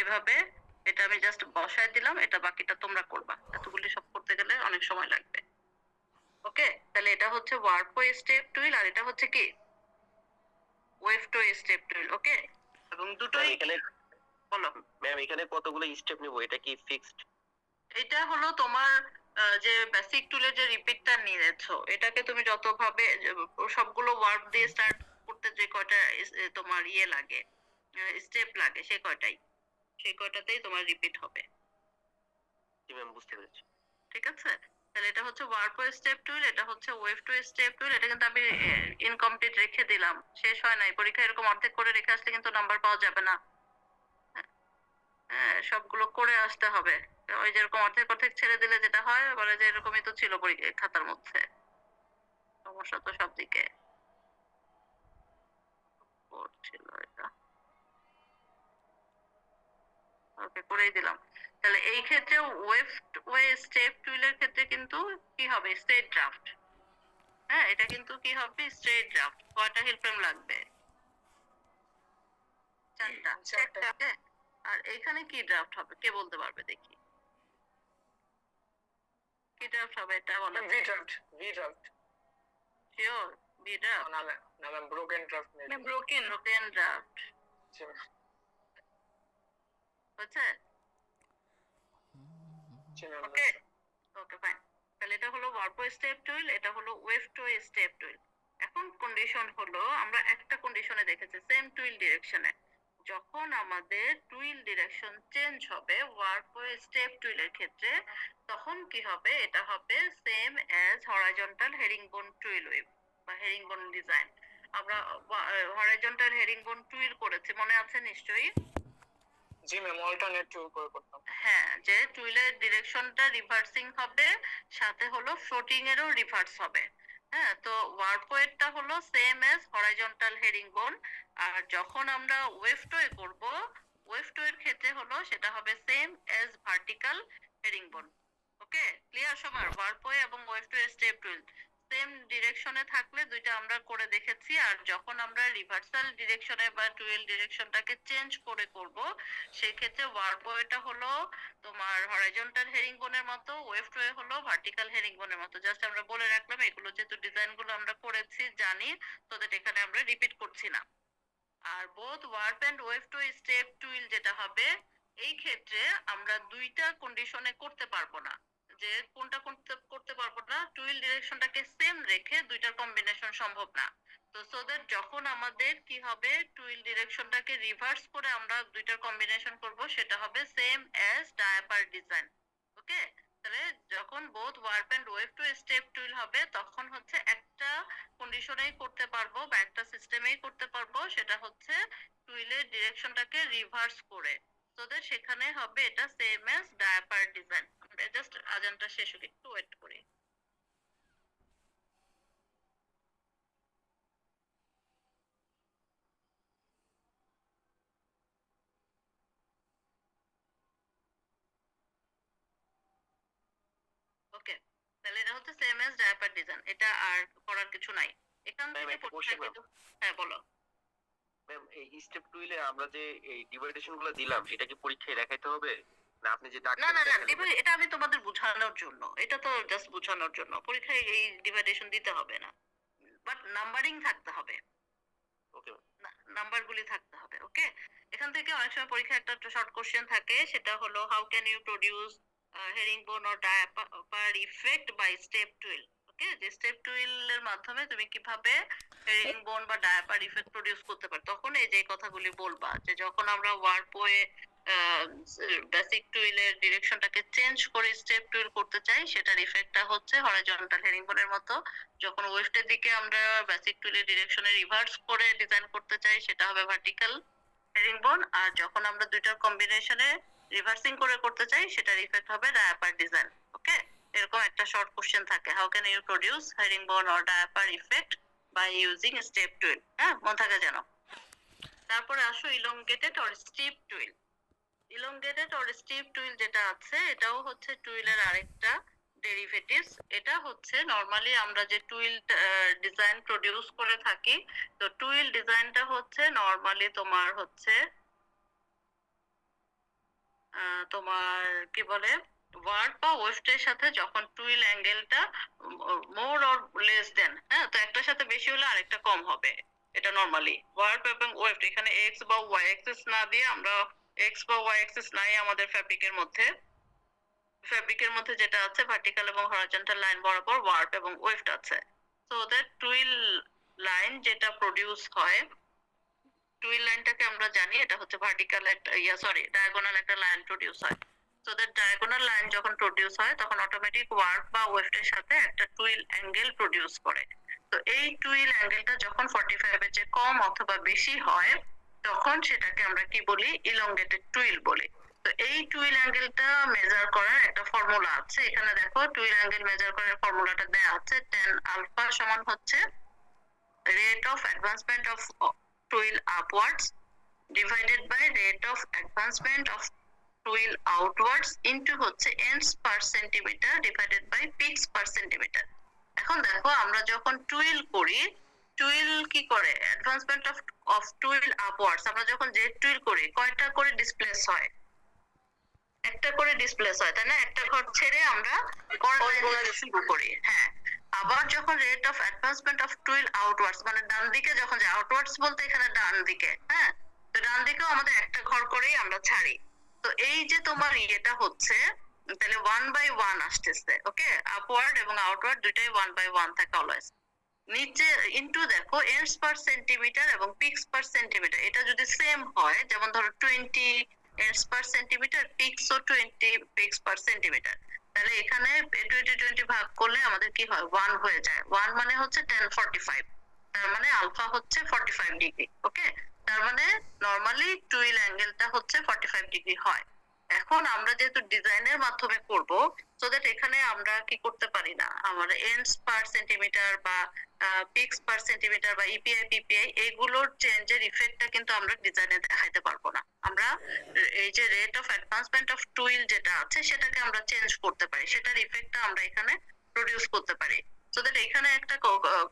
এভাবে এটা আমি জাস্ট বসায় দিলাম, এটা বাকিটা তোমরা করবা, এতগুলি সব করতে গেলে অনেক সময় লাগবে, ওকে। তাহলে এটা হচ্ছে ওয়ার্প ওয়ে স্টেপ টুইল আর এটা হচ্ছে কি ওয়েফট ওয়ে স্টেপ টুইল, ওকে। এবং দুটোই এখানে বলো ম্যাম এখানে কতগুলো স্টেপ নিব, এটা কি ফিক্সড? এটা হলো তোমার যে বেসিক টুলের যে রিপিটটা নিয়েছো এটাকে তুমি যতভাবে সবগুলো ওয়ার্ক দিয়ে স্টার্ট করতে যে কয়টা তোমার লাগে স্টেপ লাগে সেই কয়টাতেই তোমার রিপিট হবে। জি ম্যাম, বুঝতে পেরেছি। ঠিক আছে, তাহলে এটা হচ্ছে ওয়ার্ক ওয়ে স্টেপ টুল, এটা হচ্ছে ওয়েভ টু স্টেপ টুল। এটা কিন্তু আমি ইনকমপ্লিট রেখে দিলাম, শেষ হয় নাই। পরীক্ষা এরকম অর্ধেক করে রেখে আসলে কিন্তু নাম্বার পাওয়া যাবে না। হ্যাঁ, সবগুলো করে আসতে হবে। ওই যেরকম অর্ধেক অর্ধেক ছেড়ে দিলে যেটা হয় বলে যে এরকমই তো ছিল খাতার মধ্যে, সমস্যা তো সব দিকে ছিল। এটা ওকে, করেই দিলাম। তাহলে এই ক্ষেত্রে ওয়েভ ওয়ে স্টেপ টুলের ক্ষেত্রে কিন্তু কি হবে, স্টেট ড্রাফট। হ্যাঁ, এটা কিন্তু কি হবে স্ট্রেট ড্রাফট। কয়টা হিল ফ্রেম লাগবে? চারটা। চারটা। Okay? আর এখানে কি ড্রাফট হবে কে বলতে পারবে দেখি? কি ড্রাফট হবে এটা বলো? V draft. V draft. Sure B draft? না ম্যাম, না ma'am, broken draft maybe. Broken draft জি ম্যাম, হচ্ছে? জি ম্যাম। Okay okay fine. তাহলে এটা হলো ওয়ার্পো স্টেপ টুইল, এটা হলো ওয়েভটো স্টেপ টুইল। এখন কন্ডিশন হলো আমরা একটা কন্ডিশনে দেখেছি সেম টুইল ডিরেকশনে যখন আমাদের টুইল ডিরেকশন চেঞ্জ হবে ওয়ার্পো স্টেপ টুইলের ক্ষেত্রে তখন কি হবে? এটা হবে same as horizontal herringbone twill weave বা হেরিংবোন ডিজাইন। আমরা হরাইজন্টাল হেরিংবোন টুইল করেছি মনে আছে নিশ্চয়ই? জি ম্যাম, alternate tool করে করতাম। হ্যাঁ, যে টুইলের ডিরেকশনটা রিভার্সিং হবে সাথে হলো ফ্লোটিং এরও রিভার্স হবে। হ্যাঁ, তো ওয়ার্পওয়েটটা হলো সেম অ্যাজ হরাইজন্টাল হেরিংবোন। আর যখন আমরা ওয়েভটোয়ে করব ওয়েভটোয়ের ক্ষেত্রে হলো সেটা হবে same as vertical herringbone. Okay clear সবার? ওয়ার্পওয়ে এবং ওয়েভটোয়ে স্টেপ টুইল সেম ডিরেকশনে থাকলে দুইটা আমরা করে দেখেছি। আর যখন আমরা রিভার্সাল ডিরেকশনে বা টুইল ডিরেকশনটাকে চেঞ্জ করে করব সেই ক্ষেত্রে ওয়ার্পওয়েটা হলো তোমার হরাইজন্টাল হেরিংবোনের মতো, ওয়েভটোয়ে হলো ভার্টিক্যাল হেরিংবোনের মতো। জাস্ট আমরা বলে রাখলাম এগুলো যেহেতু ডিজাইনগুলো আমরা করেছি জানি তো দ্যাট এখানে আমরা রিপিট করছি না। আর both warp and weft way step twill যেটা হবে এই ক্ষেত্রে আমরা দুইটা কন্ডিশনে করতে পারবো না। যে কোনটা করতে পারবো না? টুইল ডিরেকশনটাকে সেম রেখে দুইটার কম্বিনেশন সম্ভব না। তো সো দ্যাট যখন আমাদের কি হবে টুইল ডিরেকশনটাকে রিভার্স করে আমরা দুইটার কম্বিনেশন করব সেটা হবে same as diaper design. Okay তাহলে যখন both warp and weft way step twill হবে তখন হচ্ছে একটা কন্ডিশনেই করতে পারবো বা একটা সিস্টেমেই করতে পারবো সেটা হচ্ছে টুইলের ডিরেকশনটাকে রিভার্স করে। তোদের সেখানে হবে এটা সেম অ্যাজ ডায়াপার ডিজাইন। আমরা জাস্ট আজানটা শেষ হোক একটু ওয়েট করি। ওকে তাহলে এটা হচ্ছে সেম অ্যাজ ডায়াপার ডিজাইন, এটা আর করার কিছু নাই এখান Ma'am, থেকে একটা পরীক্ষা question, ma'am. কিন্তু- হ্যাঁ বলো। ম্যাম, এই স্টেপ টুইলে আমরা যে এই ডিভাইডেশন গুলো দিলাম এটা কি পরীক্ষায় দেখাইতে হবে, না আপনি যে না ডাক্তার না না এটা আমি তোমাদের বোঝানোর জন্য, এটা তো জাস্ট বোঝানোর জন্য, পরীক্ষায় এই ডিভাইডেশন দিতে হবে না, বাট নাম্বারিং থাকতে হবে, ওকে নাম্বারগুলি থাকতে হবে। ওকে এখান থেকে অনেক সময় পরীক্ষায় একটা শর্ট কোশ্চেন থাকে সেটা হলো how can you produce herringbone or diaper effect by step twill. Okay যে স্টেপ টুইল এর মাধ্যমে তুমি কিভাবে হেরিংবোন বা ডায়াপার ইফেক্ট প্রডিউস করতে পারো তখন এই যে কথাগুলি বলবা যে যখন আমরা ওয়ার্পওয়ে বেসিক টুইলের ডিরেকশনটাকে চেঞ্জ করে স্টেপ টুইল করতে চাই সেটার ইফেক্টটা হচ্ছে হরাইজন্টাল হেরিংবোনের মতো। যখন ওয়েস্টের দিকে আমরা বেসিক টুইলের ডিরেকশনে রিভার্স করে ডিজাইন করতে চাই সেটা হবে ভার্টিক্যাল হেরিংবোন। আর যখন আমরা দুইটার কম্বিনেশনে রিভার্সিং করে করতে চাই সেটার ইফেক্ট হবে ডায়াপার ডিজাইন। ওকে এরকম একটা শর্ট কোশ্চেন থাকে how can you produce herringbone or diaper effect by using step twill. হ্যাঁ মনে থাকে যেন। তারপরে আসো elongated or steep twill. Elongated or steep twill যেটা আছে এটাও হচ্ছে টুইলের আরেকটা ডেরিভেটিভস। এটা হচ্ছে নরমালি আমরা যে টুইল ডিজাইন প্রডিউস করে থাকি তো টুইল ডিজাইনটা হচ্ছে নরমালি তোমার হচ্ছে তোমার কি বলে ওয়ার্ড বা ওয়েস্টের সাথে যখন টুইল অ্যাঙ্গেলটা মোর অর লেস দেন, হ্যাঁ তো একটার সাথে বেশি হলে আরেকটা কম হবে। এটা নরমালি ওয়ার্ড এবং ওয়েস্ট এখানে এক্স বা ওয়াই অ্যাক্সিস না দিয়ে আমরা এক্স বা ওয়াই অ্যাক্সিস নাই আমাদের ফ্যাব্রিকের মধ্যে যেটা আছে ভার্টিক্যাল এবং হরাইজন্টাল লাইন বরাবর ওয়ার্প এবং ওয়েফট আছে। সো দ্যাট টুইল লাইন যেটা প্রডিউস হয় টুইল লাইনটাকে আমরা জানি এটা হচ্ছে ভার্টিক্যাল একটা ডায়াগোনাল একটা লাইন প্রডিউস হয়। সো দ্যাট ডায়াগোনাল লাইন যখন প্রডিউস হয় তখন অটোমেটিক ওয়ার্প বা ওয়েফটের সাথে একটা টুইল অ্যাঙ্গেল প্রডিউস করে। তো এই টুইল অ্যাঙ্গেলটা যখন 45 এর চেয়ে কম অথবা বেশি হয় তখন সেটাকে আমরা কি বলি ইলংগেটেড টুইল বলি। তো এই টুইল অ্যাঙ্গেলটা মেজার করার একটা ফর্মুলা আছে এখানে দেখো টুইল অ্যাঙ্গেল মেজার করার ফর্মুলাটা দেয়া আছে tan আলফা সমান হচ্ছে rate of advancement of twill upwards divided by rate of advancement of twill outwards into হচ্ছে ends per centimeter divided by peaks per centimeter। এখন দেখো আমরা যখন টুইল করি, টুইল কি করে, অ্যাডভান্সমেন্ট অফ টুইল আপওয়ার্ডস, আমরা যখন জেড টুইল করি কয়টা করে ডিসপ্লেস হয়? একটা করে ডিসপ্লেস হয়, তাই না? একটা ঘর ছেড়ে আমরা পরের শুরু করি। হ্যাঁ, আবার যখন rate of advancement of twill outwards, মানে ডান দিকে যখন যায়, আউটওয়ার্ডস বলতে এখানে ডান দিকে, হ্যাঁ, তো ডান দিকেও আমাদের একটা ঘর করেই আমরা ছাড়ি। তো এই যে তোমার ইয়েটা হচ্ছে, তাহলে 1/1 আসতেছে, ওকে? আপওয়ার্ড এবং আউটওয়ার্ড দুইটাই 1/1 থাকে অলওয়েজ। নিচে ইনটু দেখো এন্ডস পার সেন্টিমিটার এবং পিক্স পার সেন্টিমিটার, এটা যদি সেম হয়, যেমন ধরো 20 এন্ডস পার সেন্টিমিটার, পিক্সও 20 পিক্স পার সেন্টিমিটার, তাহলে এখানে 20 ভাগ করলে আমাদের কি হয়? 1 হয়ে যায়। 1 মানে হচ্ছে 1045, তার মানে আলফা হচ্ছে 45 ডিগ্রি, ওকে? তার মানে নরমালি টুইল অ্যাঙ্গেলটা হচ্ছে 45 ডিগ্রি হয়। এখন আমরা যেহেতু ডিজাইনের মাধ্যমে করব, সো দ্যাট এখানে আমরা কি করতে পারি না, আমার এন্ডস পার সেন্টিমিটার বা পিক্স পার সেন্টিমিটার বা ইপিআই পিপিআই এগুলোর চেঞ্জের ইফেক্টটা কিন্তু আমরা ডিজাইনে দেখাইতে পারবো না। আমরা এই যে rate of advancement of twill যেটা আছে সেটাকে আমরা চেঞ্জ করতে পারি, সেটার ইফেক্টটা আমরা এখানে প্রডিউস করতে পারি। সো দ্যাট এখানে একটা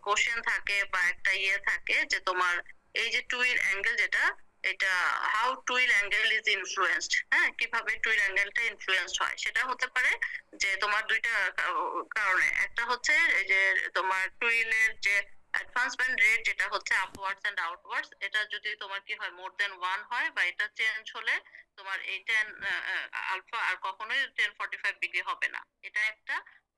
কোশ্চেন থাকে বা একটা ইয়ে থাকে যে তোমার এই যে টুইল অ্যাঙ্গেল যেটা, এটা how twill angle is influenced, হ্যাঁ, কিভাবে টুইল অ্যাঙ্গেলটা ইনফ্লুয়েন্সড হয়, সেটা হতে পারে যে তোমার দুইটা কারণে। একটা হচ্ছে এই যে তোমার টুইলের যে অ্যাডভান্সমেন্ট রেট যেটা হচ্ছে আপওয়ার্ডস এন্ড আউটওয়ার্ডস, এটা যদি তোমার কি হয় মোর দেন 1 হয় বা এটা চেঞ্জ হলে তোমার এই 10 আলফা আর কখনোই 1045 ডিগ্রি হবে না, এটা একটা।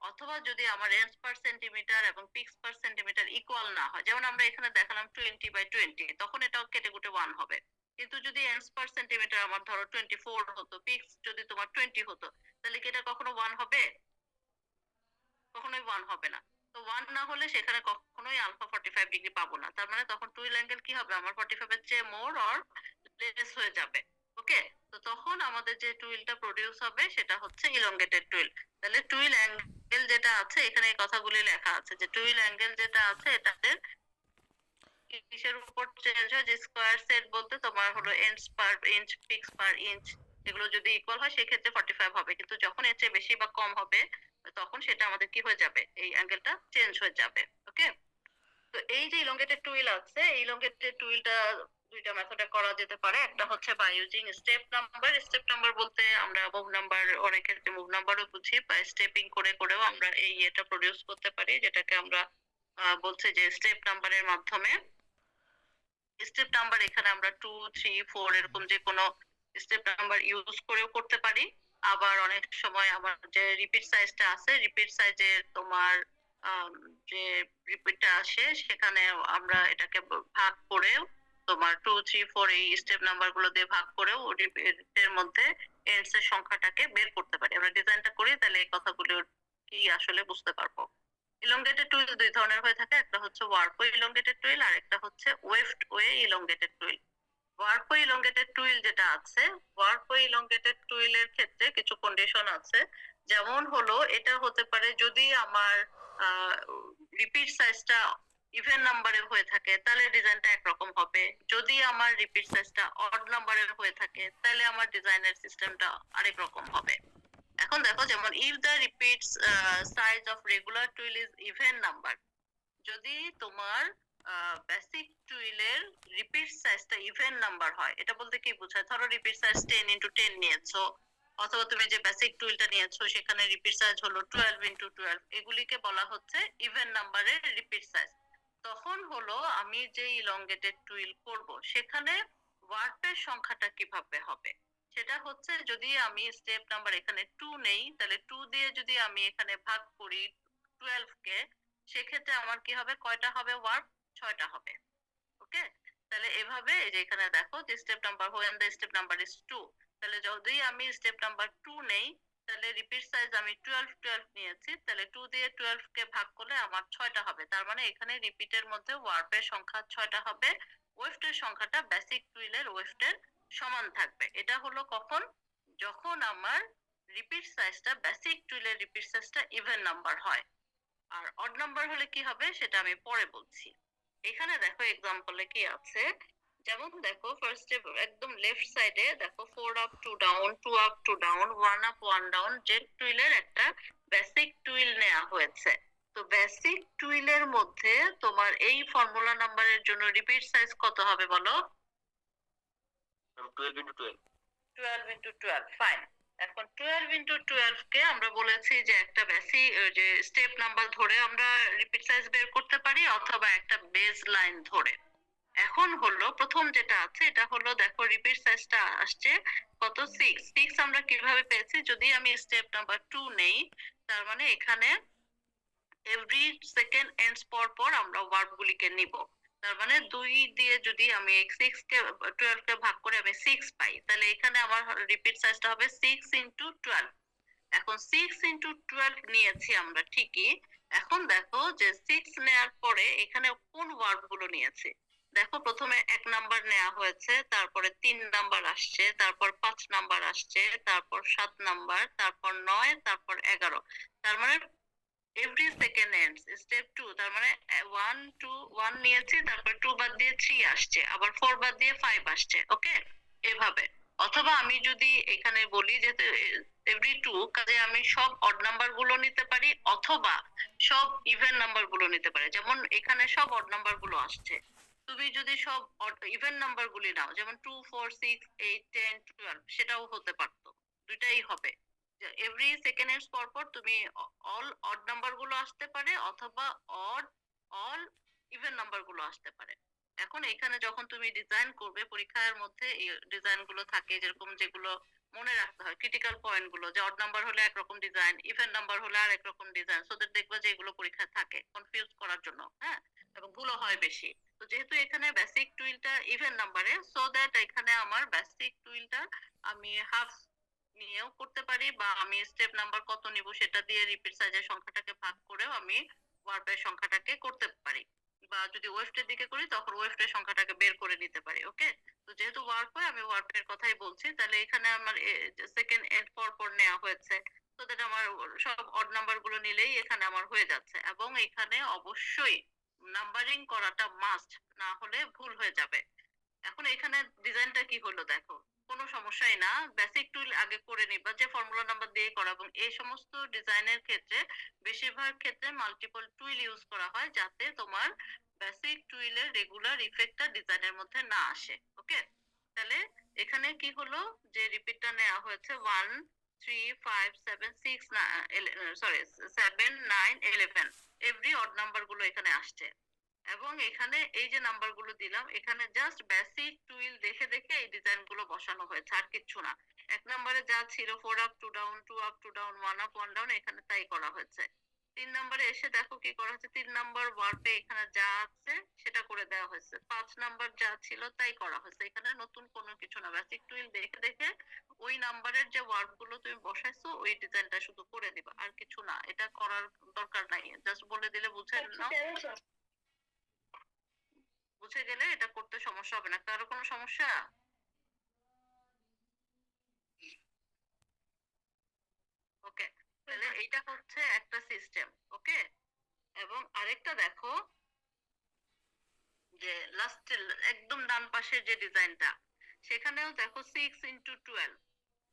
অথবা যদি আমার রেঞ্জ পার সেন্টিমিটার এবং পিক্স পার সেন্টিমিটার ইকুয়াল না হয়, যেমন আমরা এখানে দেখালাম 20/20, তখন এটাও কেটে কুটে 1 হবে। কিন্তু যদি এন্ডস পার সেন্টিমিটার আমার ধরো 24 হতো, পিক্স যদি তোমার 20 হতো, তাহলে কি এটা কখনো 1 হবে? কখনোই 1 হবে না। তো 1 না হলে সেখানে কখনোই আলফা 45 ডিগ্রি পাবো না, তার মানে তখন টুইল অ্যাঙ্গেল কি হবে? আমার 45 এর চেয়ে মোর অর লেস হয়ে যাবে, ওকে? তো তখন আমাদের যে টুইলটা প্রডিউস হবে সেটা হচ্ছে ইলংগেটেড টুইল। তাহলে টুইল অ্যাঙ্গেল যেটা আছে, এখানে এই কথাগুলি লেখা আছে যে টুইল অ্যাঙ্গেল যেটা আছে এটাতে কিসের উপর চেঞ্জ হয়, যে স্কয়ার সেট বলতে তোমার হলো এন্ডস পার ইঞ্চ, পিক্স পার ইঞ্চ, এগুলো যদি ইকুয়াল হয় সেক্ষেত্রে 45 হবে, কিন্তু যখন এর চেয়ে বেশি বা কম হবে তখন সেটা আমাদের কি হয়ে যাবে? এই অ্যাঙ্গেলটা চেঞ্জ হয়ে যাবে, ওকে? তো এই যে ইলংগেটেড টুইল আছে, এই ইলংগেটেড টুইলটা দুইটা মেথডে করা যেতে পারে। একটা হচ্ছে by using step number. Step number বলতে আমরা মুভ নাম্বার, অনেক ক্ষেত্রে মুভ নাম্বারও বুঝি, বা স্টেপিং করে করেও আমরা এই এটা প্রডিউস করতে পারি, যেটাকে আমরা বলছি যে স্টেপ নাম্বারের মাধ্যমে। স্টেপ নাম্বার এখানে আমরা 2, 3, 4 এরকম যে কোনো স্টেপ নাম্বার ইউজ করেও করতে পারি। আবার অনেক সময় আমার যে রিপিট সাইজটা আছে, রিপিট সাইজের তোমার যে রিপিটটা আসে সেখানে আমরা এটাকে ভাগ করেও তোমার 2, 3, 4 এই স্টেপ নাম্বার গুলো দিয়ে ভাগ করেও রিপিটের মধ্যে এন্ডস এর সংখ্যাটাকে বের করতে পারি। আমরা ডিজাইনটা করি, তাহলে এই কথাগুলো কি আসলে বুঝতে পারবো। ইলংগেটেড টুইল দুই ধরনের হয়ে থাকে, একটা হচ্ছে ওয়ার্পো ইলংগেটেড টুইল আর একটা হচ্ছে weft way elongated twill. Warp way elongated twill যেটা আছে, ওয়ার্পো ইলংগেটেড টুইলের ক্ষেত্রে কিছু কন্ডিশন আছে, যেমন হলো এটা হতে পারে যদি আমার রিপিট সাইজটা ইভেন নাম্বারের হয়ে থাকে তাহলে ডিজাইনটা একরকম হবে, যদি আমার রিপিট সাইজটা অড নাম্বারের হয়ে থাকে তাহলে আমার ডিজাইনের সিস্টেমটা আরেক রকম হবে। এখন দেখো, যেমন if the repeat size of regular twill is even number, যদি তোমার বেসিক টুইলের রিপিট সাইজটা ইভেন নাম্বার হয়, এটা বলতে কি বোঝায়? ধরো রিপিট সাইজ 10x10 নিয়েছো, অথবা তুমি যে বেসিক টুইলটা নিয়েছো সেখানে রিপিট সাইজ হলো 12x12, এগুলিকে বলা হচ্ছে ইভেন নাম্বারের রিপিট সাইজ। তখন হলো আমি যে ইলংগেটেড টুইল করব সেখানে ওয়ার্পের সংখ্যাটা কিভাবে হবে, সেটা হচ্ছে যদি আমি স্টেপ নাম্বার এখানে 2 নেই, তাহলে 2 দিয়ে যদি আমি এখানে ভাগ করি 12 কে, সেক্ষেত্রে আমার কি হবে? কয়টা হবে ওয়ার্প? 6টা হবে, ওকে? তাহলে এভাবে এই যে এখানে দেখো যে step number when the step number is 2, তাহলে যদি আমি স্টেপ নাম্বার 2 নেই তাহলে রিপিট সাইজ আমি 12 নিয়েছি, তাহলে 2 দিয়ে 12 কে ভাগ করলে আমার 6টা হবে, তার মানে এখানে রিপিটের মধ্যে ওয়ার্পের সংখ্যা 6টা হবে, ওয়েফটের সংখ্যাটা বেসিক টুইলের ওয়েফটের সমান থাকবে। এটা হলো কখন? যখন আমার রিপিট সাইজটা বেসিক টুইলের রিপিট সাইজটা ইভেন নাম্বার হয়। আর অড নাম্বার হলে কি হবে সেটা আমি পরে বলছি। এখানে দেখো এক্সাম্পলে কি আছে, যেমন দেখো ফার্স্টে একদম লেফট সাইডে দেখো 4 up 2 down, 2 up 2 down, 1 up 1 down Z টুইলের একটা বেসিক টুইল নেওয়া হয়েছে। তো বেসিক টুইলের মধ্যে তোমার এই ফর্মুলা নাম্বারের জন্য রিপিট সাইজ কত হবে বলো? 12 into 12। 12 into 12, fine. এখন 12 into 12 কে আমরা বলেছি যে একটা বেসিক যে স্টেপ নাম্বার ধরে আমরা রিপিট সাইজ বের করতে পারি অথবা একটা বেস লাইন ধরে। এখন হলো প্রথম যেটা আছে এটা হলো দেখো রিপিট সাইজটা আসছে কত 6। 6 আমরা কিভাবে পেয়েছি? যদি আমি স্টেপ নাম্বার 2 নেই, তার মানে এখানে এভরি সেকেন্ড এন্ডস পর পর আমরা ভার্ব গুলিকে নিব। তার মানে 2 দিয়ে যদি আমি 6 কে 12 কে ভাগ করে আমি 6 পাই, তাহলে এখানে আমার রিপিট সাইজটা হবে 6 into 12। এখন 6 into 12 নিয়েছি আমরা ঠিকই। এখন দেখো যে 6 নেয়ার পরে এখানে কোন ভার্ব গুলো নিয়েছি। দেখো প্রথমে 1 নাম্বার নেওয়া হয়েছে, তারপরে 3 নাম্বার আসছে, তারপর 5 নাম্বার আসছে, তারপর 7 নাম্বার, তারপর 9, তারপর 11। তার মানে এভরি সেকেন্ড এন্ডস স্টেপ 2, তার মানে 1 2 1 নিয়েছি, তারপর 2 বাদ দিয়ে 3 আসছে, আবার 4 বাদ দিয়ে 5 আসছে। ওকে, এভাবে। অথবা আমি যদি এখানে বলি যে এভরি 2, কাজে আমি সব অড নাম্বার গুলো নিতে পারি অথবা সব ইভেন নাম্বার গুলো নিতে পারি। যেমন এখানে সব অড নাম্বার গুলো আসছে, তুমি যদি সব ইভেন নাম্বার গুলি নাও, যেমন 2 4 6 8 10 12, সেটাও হতে পারতো, দুইটাই হবে। এভরি সেকেন্ড এন্ডস পর পর তুমি অল অড নাম্বার গুলো আসতে পারে অথবা অড অল ইভেন নাম্বার গুলো আসতে পারে। এখন এখানে যখন তুমি ডিজাইন করবে, পরীক্ষার মধ্যে ডিজাইন গুলো থাকে যেরকম, যেগুলো মনে রাখতে হয় ক্রিটিক্যাল পয়েন্ট গুলো, যে অড নাম্বার হলে একরকম ডিজাইন, ইভেন নাম্বার হলে আর একরকম ডিজাইন। সো দ্যাট দেখবা যে এগুলো পরীক্ষায় থাকে কনফিউজ করার জন্য, হ্যাঁ, এবং ভুলও হয় বেশি। তো যেহেতু এখানে বেসিক টুইলটা ইভেন নাম্বারে, সো দ্যাট এখানে আমার বেসিক টুইলটা আমি হাফ নিয়েও করতে পারি, বা আমি স্টেপ নাম্বার কত নিব সেটা দিয়ে রিপিট সাইজের সংখ্যাটাকে ভাগ করেও আমি ওয়ার্পের সংখ্যাটাকে করতে পারি, বা যদি ওয়েফটের দিকে করি তখন ওয়েফটের সংখ্যাটাকে বের করে নিতে পারি। ওকে, তো যেহেতু ওয়ার্প হয় আমি ওয়ার্পের কথাই বলছি, তাহলে এখানে আমার সেকেন্ড এন্ড পর পর নেওয়া হয়েছে, তো দ্যাট আমার সব অড নাম্বার গুলো নিলেই এখানে আমার হয়ে যাচ্ছে। এবং এখানে অবশ্যই নাম্বারিং করাটা মাস্ট, না হলে ভুল হয়ে যাবে। এখন এখানে ডিজাইনটা কি হলো দেখো, কোনো সমস্যাই না, বেসিক টুল আগে করে নিবা যে ফর্মুলা নাম্বার দিয়ে করা। এবং এই সমস্ত ডিজাইনের ক্ষেত্রে বেশিরভাগ ক্ষেত্রে মাল্টিপল টুইল ইউজ করা হয়, যাতে তোমার বেসিক টুইলের রেগুলার ইফেক্টটা ডিজাইনের মধ্যে না আসে। ওকে, তাহলে এখানে কি হলো যে রিপিটটা নেওয়া হয়েছে 1 3 5 7 6 সরি 7 9 11, এভরি অড নাম্বার গুলো এখানে আসছে। এবং এখানে এই যে নাম্বার গুলো দিলাম, এখানে জাস্ট বেসিক টুইল দেখে দেখে এই ডিজাইন গুলো বসানো হয়েছে, আর কিচ্ছু না। 1 নম্বরে যা ছিল 4 up 2 down 2 up 2 down 1 up 1 down, এখানে তাই করা হয়েছে। 3 নম্বরে এসে দেখো কি করা হয়েছে, 3 নাম্বার ওয়ার্পে এখানে যা আছে সেটা করে দেওয়া হয়েছে। 5 নাম্বার যা ছিল তাই করা হয়েছে, এখানে নতুন কোনো কিছু না। বেসিক টুইল দেখে দেখে ওই নাম্বারের যে ওয়ার্প গুলো তুমি বসাইছো ওই ডিজাইনটা শুধু করে দিবা, আর কিছু না। এটা করার দরকার নাই, জাস্ট বলে দিলে বুঝে নাও। বুঝে গেলে এটা করতে সমস্যা হবে না। কারো কোনো সমস্যা? ওকে, তাহলে এইটা হচ্ছে একটা সিস্টেম। ওকে, এবং আরেকটা দেখো যে লাস্ট একদম ডান পাশের যে ডিজাইনটা, সেখানেও দেখো 6 into 12।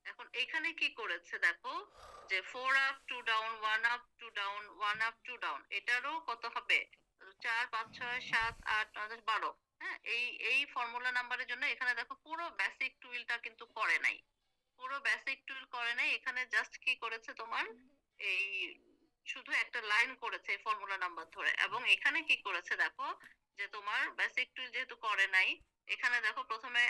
এখন এখানে কি করেছে দেখো, যে 4 up 2 down 1 up 2 down 1 up 2 down, এটারও কত হবে 4 5 6 7 8 9 10 12। হ্যাঁ, এই ফর্মুলা নাম্বারের জন্য এখানে দেখো পুরো বেসিক টুইলটা কিন্তু করে নাই, পুরো বেসিক টুইল করে নাই। এখানে জাস্ট কি করেছে তোমার এই শুধু একটা লাইন করেছে এই ফর্মুলা নাম্বার ধরে। এবং এখানে কি করেছে দেখো, যে তোমার বেসিক টুইল যেহেতু করে নাই, এখানে দেখো প্রথমে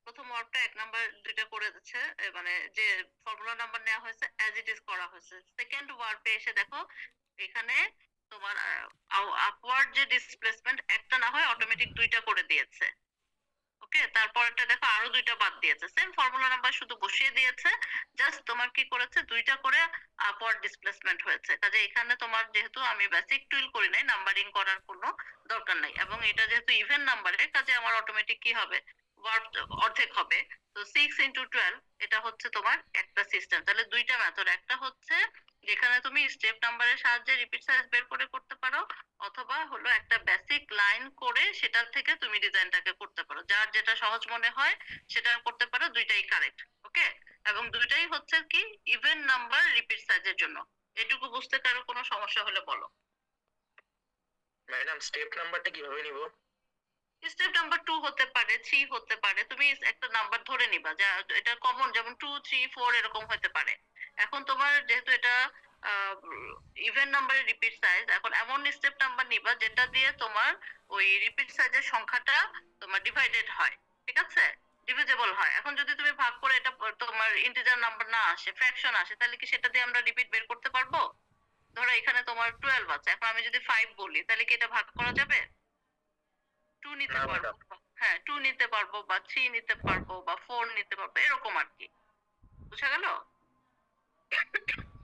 প্রথম ওয়ার্ডটা 1 নাম্বার 2টা করে দিচ্ছে, মানে যে ফর্মুলা নাম্বার নেওয়া হয়েছে অ্যাজ ইট ইজ করা হয়েছে। সেকেন্ড ওয়ার্ডে এসে দেখো এখানে তোমার আপওয়ার্ড যে ডিসপ্লেসমেন্ট একটা না হয় অটোমেটিক 2টা করে দিয়েছে। ওকে, তারপরটা দেখো আরো 2টা বাদ দিয়েছে, সেম ফর্মুলা নাম্বার শুধু বসিয়ে দিয়েছে, জাস্ট তোমার কি করেছে 2টা করে আপওয়ার্ড ডিসপ্লেসমেন্ট হয়েছে। কাজে এখানে তোমার যেহেতু আমি বেসিক টুইল করি নাই, নাম্বারিং করার কোনো দরকার নাই। এবং এটা যেহেতু ইভেন নাম্বারে, কাজে আমার অটোমেটিক কি হবে, ওয়ার্ড অর্ধেক হবে। তো 6 into 12 এটা হচ্ছে তোমার একটা সিস্টেম। তাহলে 2টা মেথড, একটা হচ্ছে যেখানে তুমি স্টেপ নাম্বারের সাহায্যে রিপিট সাইজ বের করে করতে পারো, অথবা হলো একটা বেসিক লাইন করে সেটার থেকে তুমি ডিজাইনটাকে করতে পারো। যার যেটা সহজ মনে হয় সেটা করতে পারো, দুইটাই কারেক্ট। ওকে, এবং দুইটাই হচ্ছে কি ইভেন নাম্বার রিপিট সাইজের জন্য। এটুকু বুঝতে কারো কোনো সমস্যা হলে বলো। ম্যাডাম স্টেপ নাম্বারটা কিভাবে নিব? স্টেপ নাম্বার 2 হতে পারে, 3 হতে পারে। তুমি একটা নাম্বার ধরে নিবা যা এটা কমন, যেমন 2, 3, 4 এরকম হতে পারে। এখন তোমার যেহেতু এটা ইভেন নাম্বারের রিপিট সাইজ, এখন এমন স্টেপ নাম্বার নিবা যেটা দিয়ে তোমার ওই রিপিট সাইজের সংখ্যাটা তোমার ডিভাইডেড হয়, ঠিক আছে? ডিভিজিবল হয়। এখন যদি তুমি ভাগ করে এটা তোমার ইন্টিজার নাম্বার না আসে, ফ্র্যাকশন আসে, তাহলে কি সেটা দিয়ে আমরা রিপিট বের করতে পারবো? ধরো এখানে তোমার 12 আছে, এখন আমি যদি 5 বলি তাহলে কি এটা ভাগ করা যাবে? 2 নিতে না পারবো, ম্যাডাম। হ্যাঁ 2 নিতে পারবো বা 3 নিতে পারবো বা 4 নিতে পারবো, এরকম আর কি। বুঝা গেল?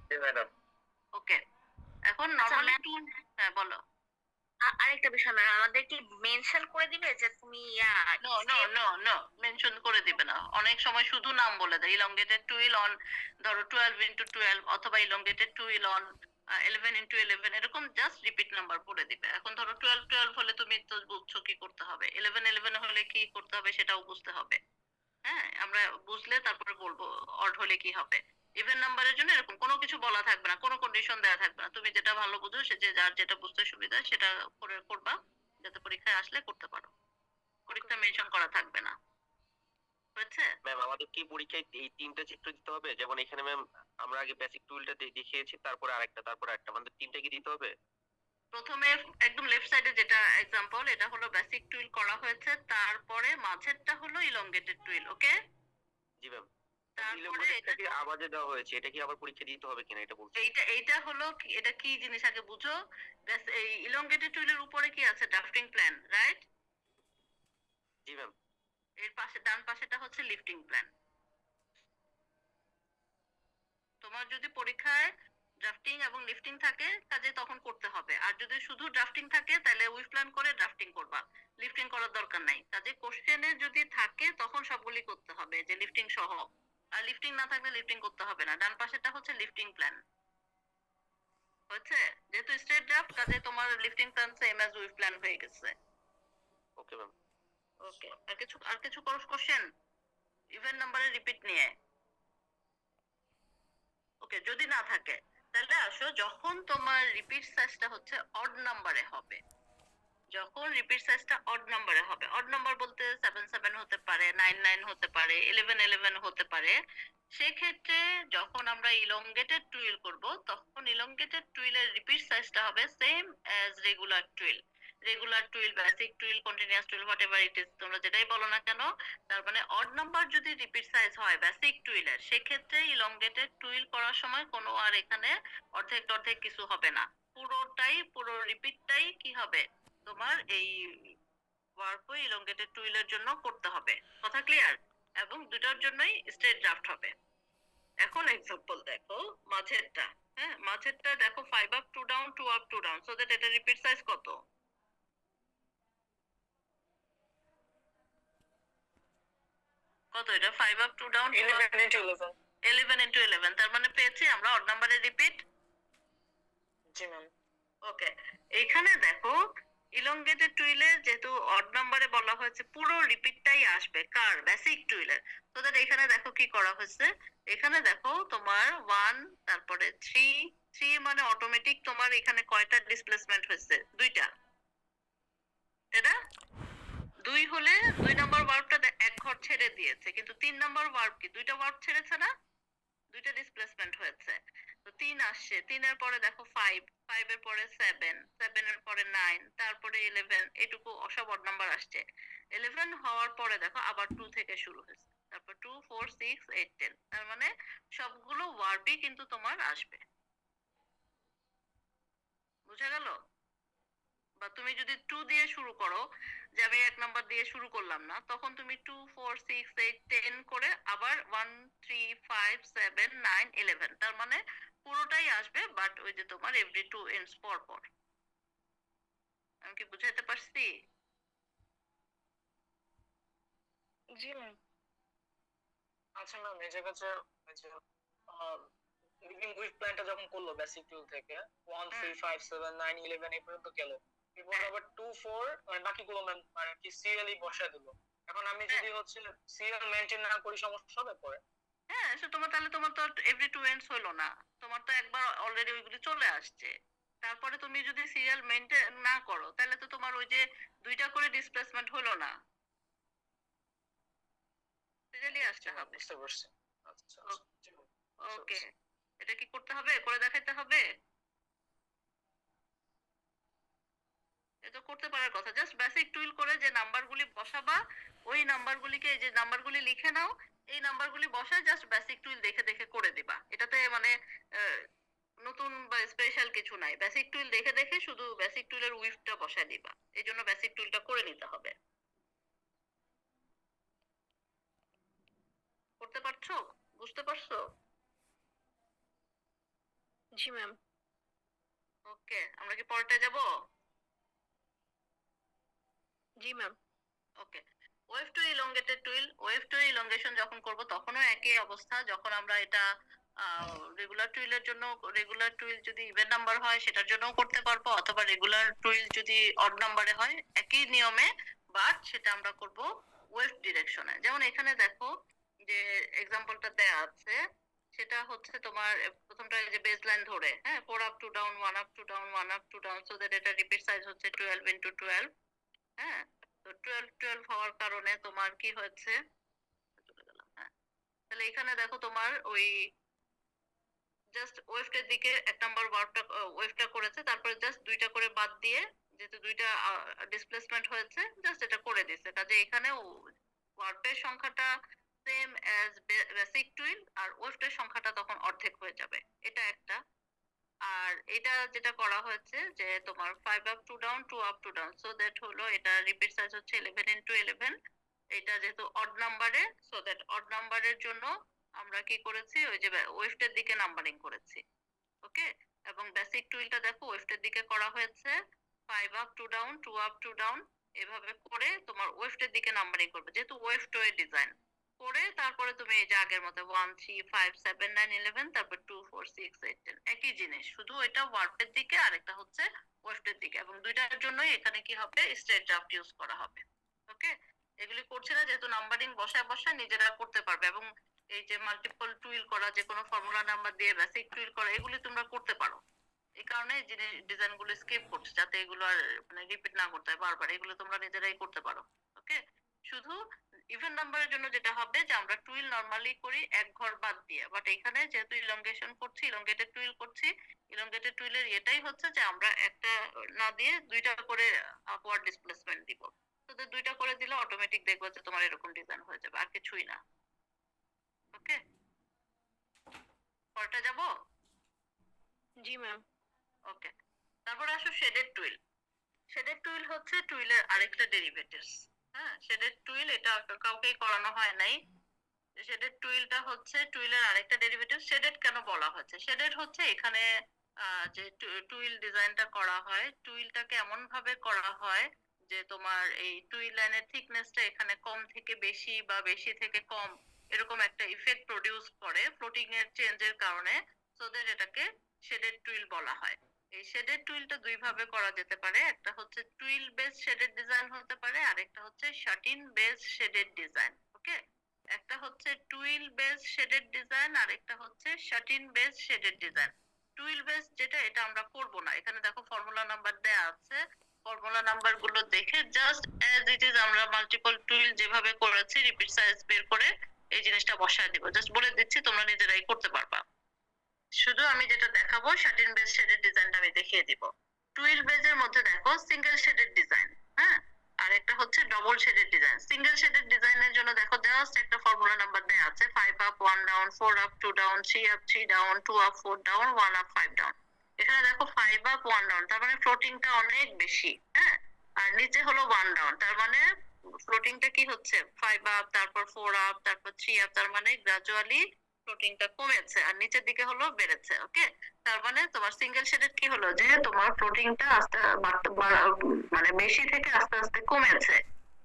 জি ম্যাডাম। ওকে, এখন আচ্ছা নরমালি ম্যাম, 2, হ্যাঁ বলো। আরেকটা বিষয় ম্যাম, আমাদের কি মেনশন করে দিবে যে তুমি no no no no, mention করে দিবে না। অনেক সময় শুধু নাম বলে দেয়, ইলংগেটেড টুইল অন ধরো 12 × 12 অথবা ইলংগেটেড টুইল অন 11 × 11, এরকম জাস্ট রিপিট নাম্বার বলে দিবে। এখন ধরো 12 হলে তুমি তো বুঝছো কি করতে হবে, 11 হলে কি করতে হবে সেটাও বুঝতে হবে। হ্যাঁ, আমরা বুঝলে তারপরে বলবো অড হলে কি হবে। ইভেন নাম্বারের জন্য এরকম কোনো কিছু বলা থাকবে না, কোনো কন্ডিশন দেওয়া থাকবে না। তুমি যেটা ভালো বুঝো সে যে যার যেটা বুঝতে সুবিধা সেটা করে করবা, যাতে পরীক্ষায় আসলে করতে পারো। পরীক্ষা মেনশন করা থাকবে না। হয়েছে? ম্যাম আমাদের কি পরীক্ষায় এই 3টা চিত্র দিতে হবে? যেমন এখানে ম্যাম আমরা আগে বেসিক টুলটা দেখিয়েছি, তারপরে আরেকটা, তারপরে আরেকটা, আমাদের 3টা কি দিতে হবে? প্রথমে একদম লেফট সাইডে যেটা এক্সাম্পল, এটা হলো বেসিক টুইল করা হয়েছে, তারপরে মাঝেরটা হলো ইলংগেটেড টুইল। ওকে, জি ম্যাম। তারপরে ইলংগেটেডটাকে আওয়াজে দেওয়া হয়েছে, এটা কি আবার পরীক্ষা দিতে হবে কিনা এটা বলছি। এইটা হলো এটা কি জিনিস আগে বুঝো। এই ইলংগেটেড টুইলের উপরে কি আছে? Drafting plan, right? জি ম্যাম। এর পাশে ডান পাশেটা হচ্ছে লিফটিং প্ল্যান। তোমার যদি পরীক্ষায় ড্রাফটিং এবং লিফটিং থাকে কাজে তখন করতে হবে, আর যদি শুধু ড্রাফটিং থাকে তাহলে উইথ প্ল্যান করে ড্রাফটিং করবা, লিফটিং করার দরকার নাই। কাজে কোশ্চেনে যদি থাকে তখন সবগুলি করতে হবে, যে লিফটিং সহ। আর লিফটিং না থাকলে লিফটিং করতে হবে না। ডান পাশেটা হচ্ছে লিফটিং প্ল্যান। হচ্ছে, যেহেতু স্ট্রেট ড্রাফট কাজে তোমার lifting plan same as with plan হয়ে গেছে। Okay ma'am. ওকে, আর কিছু কোশ্চেন ইভেন নাম্বারের রিপিট নিয়ে? ওকে, যদি না থাকে তাহলে আসো, যখন তোমার রিপিট সাইজটা হচ্ছে অড নাম্বারে হবে, যখন রিপিট সাইজটা অড নাম্বারে হবে, অড নাম্বার বলতে 7 7 হতে পারে, 9 9 হতে পারে, 11 11 হতে পারে, সেক্ষেত্রে যখন আমরা ইলংগেটেড টুইল করব তখন ইলংগেটেড টুইলের রিপিট সাইজটা হবে same as regular twill. Regular twill, basic twill, continuous twill, what ever it is, তোমরা যেটাই বলো না কেন, তার মানে অড নাম্বার যদি রিপিট সাইজ হয় বেসিক টুইলের, সেক্ষেত্রে ইলংগেটেড টুইল করার সময় কোনো আর এখানে অর্ধেক অর্ধেক কিছু হবে না, পুরো রিপিটটাই কি হবে তোমার এই ওয়ার্প ইলংগেটেড টুইলের জন্য করতে হবে। কথা ক্লিয়ার? এবং দুটার জন্যই স্ট্রেট ড্রাফট হবে। এখন এক্সাম্পল দেখো মাঝেরটা। হ্যাঁ, মাঝেরটা দেখো 5 up 2 down 2 up 2 down, so that এটা রিপিট সাইজ কত? কত এটা? 5 up 2 down 2 up 11 into 11 11 into 11, তার মানে পেয়েছি আমরা অড নাম্বারের রিপিট। জি ম্যাম। ওকে, এখানে দেখো ইলংগেটেড টুইলের যেহেতু অড নাম্বারে বলা হয়েছে পুরো রিপিটটাই আসবে কার? বেসিক টুইলের। তো দ্যাট এখানে দেখো কি করা হয়েছে, এখানে দেখো তোমার 1 তারপরে 3 মানে অটোমেটিক তোমার এখানে কয়টা ডিসপ্লেসমেন্ট হয়েছে? 2টা। এটা 2 হলে 2 নাম্বার ওয়ার্বটা এক ঘর ছেড়ে দিয়েছে, কিন্তু 3 নাম্বার ওয়ার্ব কি 2টা ওয়ার্ব ছেড়েছে না? 2টা ডিসপ্লেসমেন্ট হয়েছে। তো 3 আসছে, 3 এর পরে দেখো 5 এর পরে 7 এর পরে 9, তারপরে 11, এটুকু সব অড নাম্বার আসছে। 11 হওয়ার পরে দেখো আবার 2 থেকে শুরু হয়েছে, তারপর 2 4 6 8 10, তার মানে সবগুলো ওয়ার্বই কিন্তু তোমার আসবে। বুঝা গেল? বা তুমি যদি 2 দিয়ে শুরু করো, যে আমি 1 নাম্বার দিয়ে শুরু করলাম না, তখন তুমি 2 4 6 8 10 করে আবার 1 3 5 7 9 11, তার মানে পুরোটাই আসবে, বাট ওই যে তোমার এভরি 2 এন্ডস পর পর। আমি কি বুঝাইতে পারছি? জি ম্যাম। আচ্ছা ম্যাম, এই জায়গাতে ওই যে লিভিং উইথ প্ল্যানটা যখন করলো বেসিক টুল থেকে 1 3 5 7 9 11 এই পর্যন্ত গেল, এরপর আবার 2 4 মানে বাকিগুলো ম্যাম মানে কি সিরিয়ালি বসায় দিল। এখন আমি যদি হচ্ছে সিরিয়াল মেইনটেইন না করি সমস্যা হবে পরে? হ্যাঁ, সে তোমার তাহলে তোমার তো এভরি 2 এন্ডস হলো না, তোমার তো একবার অলরেডি ওইগুলি চলে আসছে। তারপরে তুমি যদি সিরিয়াল মেনটেন না করো তাহলে তো তোমার ওই যে দুইটা করে ডিসপ্লেসমেন্ট হলো না, সিরিয়ালি আসতে হবে। বুঝতে পারছি। আচ্ছা জি ম্যাম। ওকে, এটা কি করতে হবে, করে দেখাইতে হবে? এটা করতে পারার কথা, জাস্ট বেসিক টুইল করে যে নাম্বারগুলি বসাবা ওই নাম্বারগুলিকে, এই যে নাম্বারগুলি লিখে নাও, এই নাম্বারগুলি বসায় জাস্ট বেসিক টুইল দেখে দেখে করে দিবা। এটাতে মানে নতুন বা স্পেশাল কিছু নাই, বেসিক টুইল দেখে দেখে শুধু বেসিক টুইলের উইফটা বসায় দিবা, এই জন্য বেসিক টুইলটা করে নিতে হবে। করতে পারছো? বুঝতে পারছো? জি ম্যাম। ওকে, আমরা কি পরেরটা যাব? জি ma'am. Okay, wave to elongated টুইল, ওয়েভ টু ইলংগেশন যখন করব তখনও একই অবস্থা। যখন আমরা এটা রেগুলার টুইলের জন্য, রেগুলার টুইল যদি ইভেন নাম্বার হয় সেটার জন্যও করতে পারবো, অথবা রেগুলার টুইল যদি অড নাম্বারে হয় একই নিয়মে, বাট সেটা আমরা করব ওয়েভ ডিরেকশনে। যেমন এখানে দেখো যে এক্সাম্পলটা দেয়া আছে, সেটা হচ্ছে তোমার প্রথমটা যে বেস লাইন ধরে, হ্যাঁ, 4 up two down, 1 up two down, 1 up two down, so that এটা রিপিট সাইজ হচ্ছে 12 ইনটু 12। হ্যাঁ, তো 12 হওয়ার কারণে তোমার কি হয়েছে, চলে গেলাম। হ্যাঁ, তাহলে এখানে দেখো তোমার ওই জাস্ট ওয়েভটার দিকে এক নাম্বার ওয়েভটা করেছে, তারপরে জাস্ট দুইটা করে বাদ দিয়ে, যেহেতু দুইটা ডিসপ্লেসমেন্ট হয়েছে, জাস্ট এটা করে দিছে। কাজে এখানে ওয়ার্পের সংখ্যাটা সেম অ্যাজ বেসিক টুইল, আর ওয়েভটার সংখ্যাটা তখন অর্ধেক হয়ে যাবে। এটা একটা। আর এটা যেটা করা হয়েছে যে তোমার 5 up two down, 2 up two down, so that হলো এটা রিপিট সাইজ হচ্ছে 11 ইনটু 11। এটা যেহেতু অড নাম্বারে, সো দ্যাট অড নাম্বারের জন্য আমরা কি করেছি, ওই যে ওয়েভটার দিকে নাম্বারিং করেছি। ওকে, এবং বেসিক টুইলটা দেখো ওয়েভটার দিকে করা হয়েছে 5 up two down, 2 up two down, এভাবে করে তোমার ওয়েভটার দিকে নাম্বারিং করবে, যেহেতু ওয়েভ টু এর ডিজাইন করে। তারপরে তুমি এই যে আগের মতো 1 3 5 7 9 11, তারপর 2 4 6 8 10, একই জিনিস, শুধু এটা ওয়ার্পের দিকে আর একটা হচ্ছে ওয়েভটার দিকে, এবং দুইটার জন্যই এখানে কি হবে, স্ট্রেট ড্রাফট ইউজ করা হবে। ওকে, এগুলি করছি না, যেহেতু নাম্বারিং বসায় বসায় নিজেরা করতে পারবে, এবং এই যে মাল্টিপল টুইল করা, যে কোনো ফর্মুলা নাম্বার দিয়ে বেসিক টুইল করা, এগুলি তোমরা করতে পারো। এই কারণে এই ডিজাইন গুলো স্কিপ করছে, যাতে এগুলো আর মানে রিপিট না করতে হয় বারবার, এগুলো তোমরা নিজেরাই করতে পারো। ওকে, শুধু ইভেন নাম্বারের জন্য যেটা হবে যে আমরা টুইল নরমালি করি এক ঘর বাদ দিয়ে, বাট এখানে যেহেতু ইলংগেশন করছি, ইলংগেটেড টুইল করছি, ইলংগেটেড টুইলের এটাই হচ্ছে যে আমরা একটা না দিয়ে দুইটা করে আপওয়ার্ড ডিসপ্লেসমেন্ট দিব। তো দুইটা করে দিলে অটোমেটিক দেখবো যে তোমার এরকম ডিজাইন হয়ে যাবে, আর কিছুই না। ওকে, পরটা যাব? জি ম্যাম। ওকে, তারপর আসো শেডেড টুইল। শেডেড টুইল হচ্ছে টুইলের আরেকটা ডেরিভেটিভস। হ্যাঁ, শেডেড টুইল এটা কাউকেই করানো হয় নাই। শেডেড টুইলটা হচ্ছে টুইলের আরেকটা ডেরিভেটিভ। শেডেড কেন বলা হচ্ছে, শেডেড হচ্ছে এখানে যে টুইল ডিজাইনটা করা হয়, টুইলটাকে এমন ভাবে করা হয় যে তোমার এই টুইল লাইনের থিকনেসটা এখানে কম থেকে বেশি বা বেশি থেকে কম এরকম একটা ইফেক্ট প্রডিউস করে ফ্লোটিং এর চেঞ্জের কারণে, সো দ্যাট এটাকে শেডেড টুইল বলা হয়। এই শেডেড টুইলটা দুই ভাবে করা যেতে পারে, একটা হচ্ছে টুইল বেস শেডেড ডিজাইন হতে পারে, আর একটা হচ্ছে শাটিন বেস শেডেড ডিজাইন। ওকে, একটা হচ্ছে টুইল বেস শেডেড ডিজাইন, আর একটা হচ্ছে satin base shaded design. Twill base যেটা, এটা আমরা করব না। এখানে দেখো ফর্মুলা নাম্বার দেয়া আছে, ফর্মুলা নাম্বার গুলো দেখে জাস্ট অ্যাজ ইট ইজ আমরা মাল্টিপল টুইল যেভাবে করেছি রিপিট সাইজ বের করে এই জিনিসটা বসায় দিব। জাস্ট বলে দিচ্ছি, তোমরা নিজেরাই করতে পারবা। শুধু আমি যেটা দেখাবো শাটিন বেস শেডেড ডিজাইনটা আমি দেখিয়ে দিব। টুইল বেজের মধ্যে দেখো সিঙ্গেল শেডেড ডিজাইন, হ্যাঁ, আর একটা হচ্ছে double shaded design. Single shaded ডিজাইনের জন্য দেখো জাস্ট একটা ফর্মুলা নাম্বার দেয়া আছে, 5 up 1 down, 4 up 2 down, 3 up 3 down, 2 up 4 down, 1 up 5 down. এখানে দেখো 5 আপ 1 ডাউন, তার মানে ফ্লোটিংটা অনেক বেশি, হ্যাঁ, আর নিচে হলো 1 ডাউন, তার মানে ফ্লোটিংটা কি হচ্ছে 5 আপ, তারপর 4 আপ, তারপর 3 আপ, তার মানে গ্রাজুয়ালি ফ্লোটিংটা কমেছে আর নিচের দিকে হলো বেড়েছে। ওকে, তার মানে তোমার সিঙ্গেল শেডেড কি হলো, যে তোমার ফ্লোটিংটা আস্তে মানে বেশি থেকে আস্তে আস্তে কমেছে,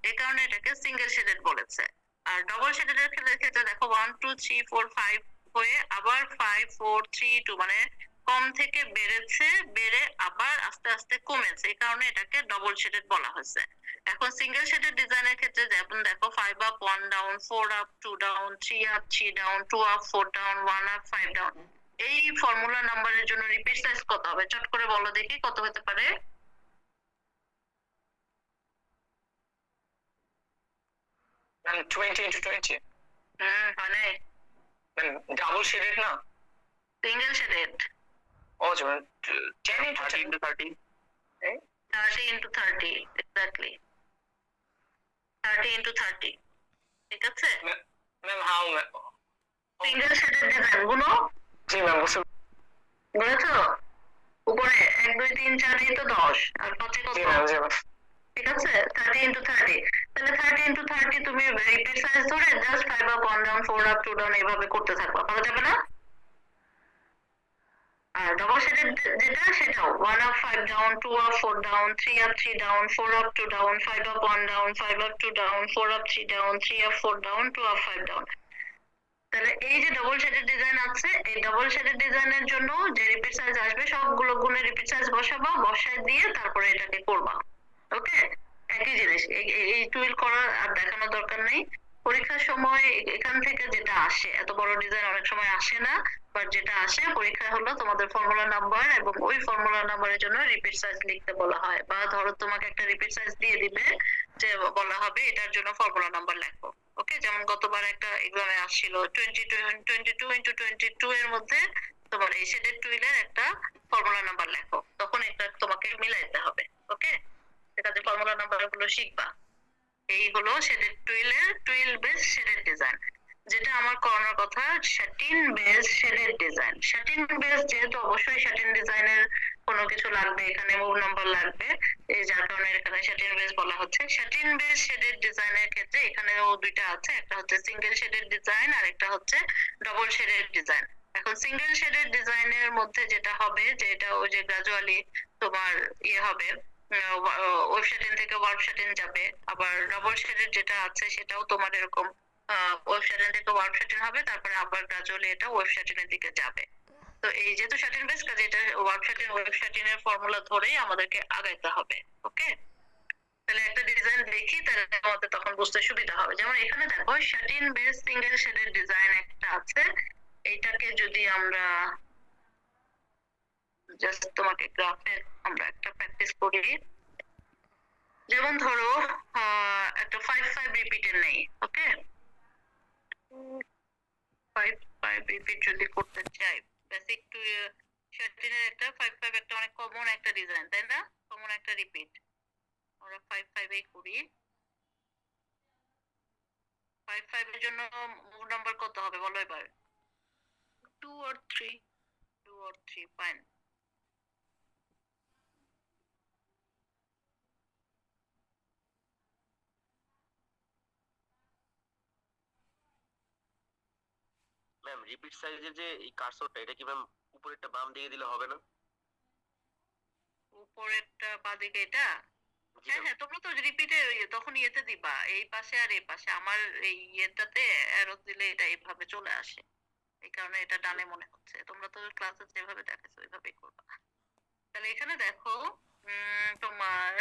এই কারণে এটাকে সিঙ্গেল শেডেড বলেছে। আর ডবল শেডেড এর ক্ষেত্রে দেখো 1 2 3 4 5 হয়ে আবার 5 4 3 2, মানে কম থেকে বেড়েছে, বেড়ে আবার আস্তে আস্তে কমেছে, এই কারণে এটাকে ডবল শেডেড বলা হয়েছে। এখন সিঙ্গেল শেডেড ডিজাইনের ক্ষেত্রে যেমন দেখো 5 up 1 down, 4 up 2 down, 3 up 3 down, 2 up 4 down, 1 up 5 down, এই ফর্মুলা নাম্বারের জন্য রিপিট সাইজ কত হবে চট করে বলো দেখি কত হতে পারে? ম্যাম 20 into 20 মানে ম্যাম ডাবল শেডেড না সিঙ্গেল শেডেড ও ma'am 10 into 30 10 into 30 30 into 30 exactly 30 into 30 ঠিক আছে ma'am how ma'am single shaded design গুলো জি ম্যাম বুঝতে বুঝেছো উপরে 1 2 3 4 এই তো 10 আর পাঁচে কত জি ম্যাম ঠিক আছে 30 into 30 তাহলে 30 into 30 তুমি রিপিট সাইজ ধরে just 5 up 1 down 4 up 2 down এইভাবে করতে থাকবা পারা যাবে না? আর ডবল শেডেড যেটা সেটাও 1 up 5 down 2 up 4 down 3 up 3 down 4 up 2 down 5 up 1 down 5 up 2 down 4 up 3 down 3 up 4 down 2 up 5 down তাহলে এই যে ডবল শেডেড ডিজাইন আছে এই ডবল শেডেড ডিজাইনের জন্য যে রিপিট সাইজ আসবে সবগুলো গুণে রিপিট সাইজ বসাবা বসায় দিয়ে তারপরে এটাকে করবা ওকে একই জিনিস এই টুইল করার আর দেখানোর দরকার নেই পরীক্ষার সময় এখান থেকে যেটা আসে এত বড় ডিজাইন অনেক সময় আসে না বাট যেটা আসে পরীক্ষা হলো তোমাদের ফর্মুলা নাম্বার এবং ওই ফর্মুলা নাম্বারের জন্য রিপিট সাইজ লিখতে বলা হয় বা ধরো তোমাকে একটা রিপিট সাইজ দিয়ে দিবে যে বলা হবে এটার জন্য ফর্মুলা নাম্বার লেখো ওকে যেমন গতবার একটা এক্সামে আসছিল 22 into 22 এর মধ্যে তোমার এই শেডেড টুইলের একটা ফর্মুলা নাম্বার লেখো তখন এটা তোমাকে মিলাইতে হবে ওকে এটা যে ফর্মুলা নাম্বার গুলো শিখবা এই হলো shaded twill base shaded design যেটা আমার করানোর কথা satin base shaded design satin base যেহেতু অবশ্যই স্যাটিন ডিজাইনের কোনো কিছু লাগবে এখানে মুভ নাম্বার লাগবে এই যার কারণে এখানে স্যাটিন বেস বলা হচ্ছে স্যাটিন বেস শেডেড ডিজাইনের ক্ষেত্রে এখানেও দুইটা আছে একটা হচ্ছে সিঙ্গেল শেডেড ডিজাইন আর একটা হচ্ছে ডবল শেডেড ডিজাইন এখন সিঙ্গেল শেডেড ডিজাইনের মধ্যে যেটা হবে যে এটা ওই যে গ্রাজুয়ালি তোমার ইয়ে হবে ওয়েব শাটিন থেকে ওয়ার্ক শাটিন যাবে আবার ডবল শেডেড যেটা আছে সেটাও তোমার এরকম ওয়েব শাটিন থেকে ওয়ার্ক শাটিন হবে তারপরে আবার গ্রাজুয়ালি এটা ওয়েব শাটিনের দিকে যাবে তো এই যেহেতু শাটিন বেস কাজে এটা ওয়ার্ক শাটিন ওয়েব শাটিনের ফর্মুলা ধরেই আমাদেরকে আগাইতে হবে ওকে তাহলে একটা ডিজাইন দেখি তাহলে আমাদের তখন বুঝতে সুবিধা হবে যেমন এখানে দেখো satin base single shaded design একটা আছে এইটাকে যদি আমরা জাস্ট তোমাকে গ্রাফে আমরা একটা প্র্যাকটিস করি যেমন ধরো একটা 5 5 রিপিটের নেই ওকে 5 5 রিপিট যদি করতে চাই বেসিক টু শার্টিনের একটা 5 5 একটা অনেক কমন একটা ডিজাইন তাই না কমন একটা রিপিট আমরা 5 5 এই করি 5 5 এর জন্য মুভ নাম্বার কত হবে বলো এবার 2 or 3 ফাইন ম্যাম রিপিট সাইজের যে এই কার্সরটা এটা কি ম্যাম উপরেরটা বাম দিকে দিলে হবে না? উপরেরটা বাঁদিকে এটা জি হ্যাঁ ম্যাম। হ্যাঁ তোমরা তো রিপিটে তখন ইয়েতে দিবা এই পাশে আর এই পাশে আমার এই ইয়েটাতে অ্যারো দিলে এটা এইভাবে চলে আসে এই কারণে এটা ডানে মনে হচ্ছে তোমরা তো ক্লাসে যেভাবে দেখাচ্ছো ওইভাবেই করবা তাহলে এখানে দেখো তোমার